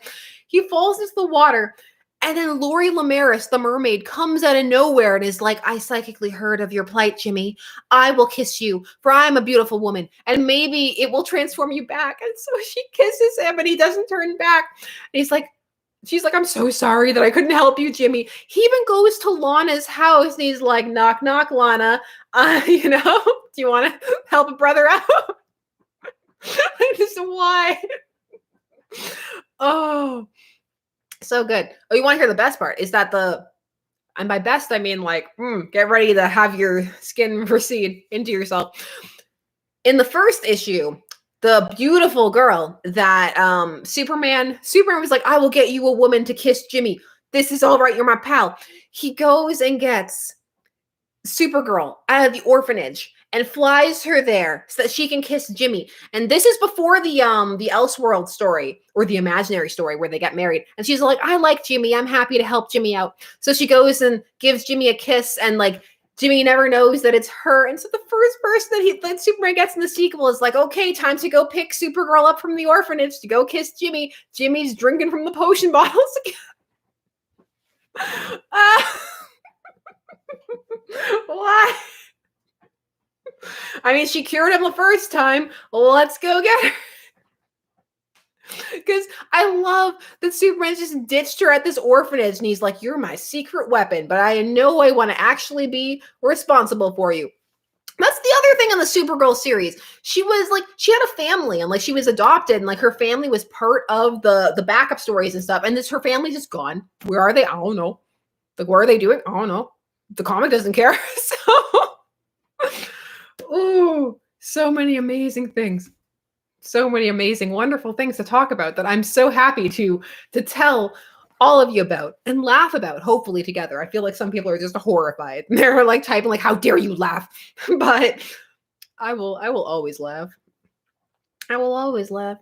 He falls into the water. And then Lori Lemaris, the mermaid, comes out of nowhere and is like, I psychically heard of your plight, Jimmy. I will kiss you, for I am a beautiful woman, and maybe it will transform you back. And so she kisses him, and he doesn't turn back. And she's like, I'm so sorry that I couldn't help you, Jimmy. He even goes to Lana's house, and he's like, knock, knock, Lana. Do you want to help a brother out? Just why? Oh. So good. Oh, you want to hear the best part? Is that and by best, I mean like, get ready to have your skin recede into yourself. In the first issue, the beautiful girl that Superman was like, I will get you a woman to kiss Jimmy. This is all right. You're my pal. He goes and gets Supergirl out of the orphanage and flies her there so that she can kiss Jimmy. And this is before the Elseworld story, or the imaginary story where they get married. And she's like, I like Jimmy. I'm happy to help Jimmy out. So she goes and gives Jimmy a kiss, and like Jimmy never knows that it's her. And so the first person that Superman gets in the sequel is like, okay, time to go pick Supergirl up from the orphanage to go kiss Jimmy. Jimmy's drinking from the potion bottles again. Why? I mean, she cured him the first time. Let's go get her. Because I love that Superman just ditched her at this orphanage, and he's like, you're my secret weapon, but I know I want to actually be responsible for you. That's the other thing on the Supergirl series. She had a family, and like she was adopted, and like her family was part of the backup stories and stuff. And her family just gone. Where are they? I don't know. Like, what are they doing? I don't know. The comic doesn't care. Ooh, so many amazing things. So many amazing, wonderful things to talk about that I'm so happy to tell all of you about and laugh about, hopefully together. I feel like some people are just horrified. They're like typing like, how dare you laugh? But I will always laugh. I will always laugh.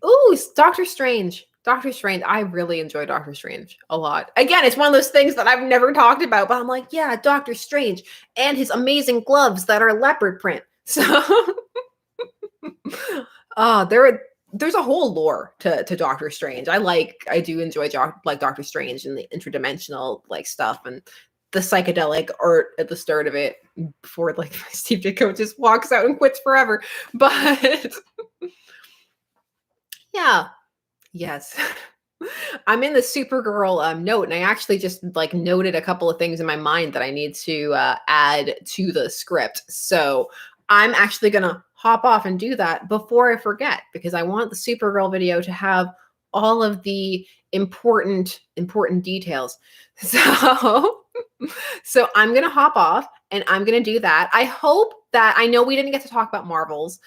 Ooh, Doctor Strange. Doctor Strange. I really enjoy Doctor Strange a lot. Again, it's one of those things that I've never talked about, but I'm like, yeah, Doctor Strange and his amazing gloves that are leopard print. So there's a whole lore to Doctor Strange. I do enjoy Doctor Strange and the interdimensional like stuff and the psychedelic art at the start of it before like Steve Ditko just walks out and quits forever. But yeah. Yes. I'm in the Supergirl note, and I actually just like noted a couple of things in my mind that I need to add to the script. So I'm actually going to hop off and do that before I forget, because I want the Supergirl video to have all of the important details. So I'm going to hop off and I'm going to do that. I hope that, I know we didn't get to talk about Marvels,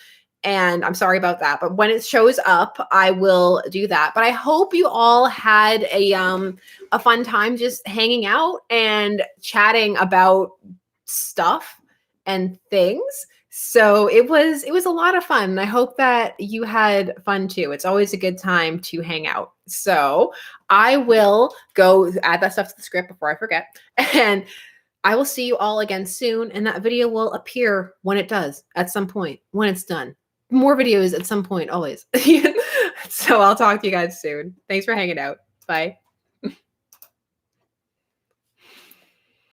and I'm sorry about that, but when it shows up, I will do that. But I hope you all had a fun time just hanging out and chatting about stuff and things. So it was a lot of fun. I hope that you had fun too. It's always a good time to hang out. So I will go add that stuff to the script before I forget. And I will see you all again soon. And that video will appear when it does, at some point, when it's done. more videos at some point, always. So I'll talk to you guys soon. Thanks for hanging out. Bye.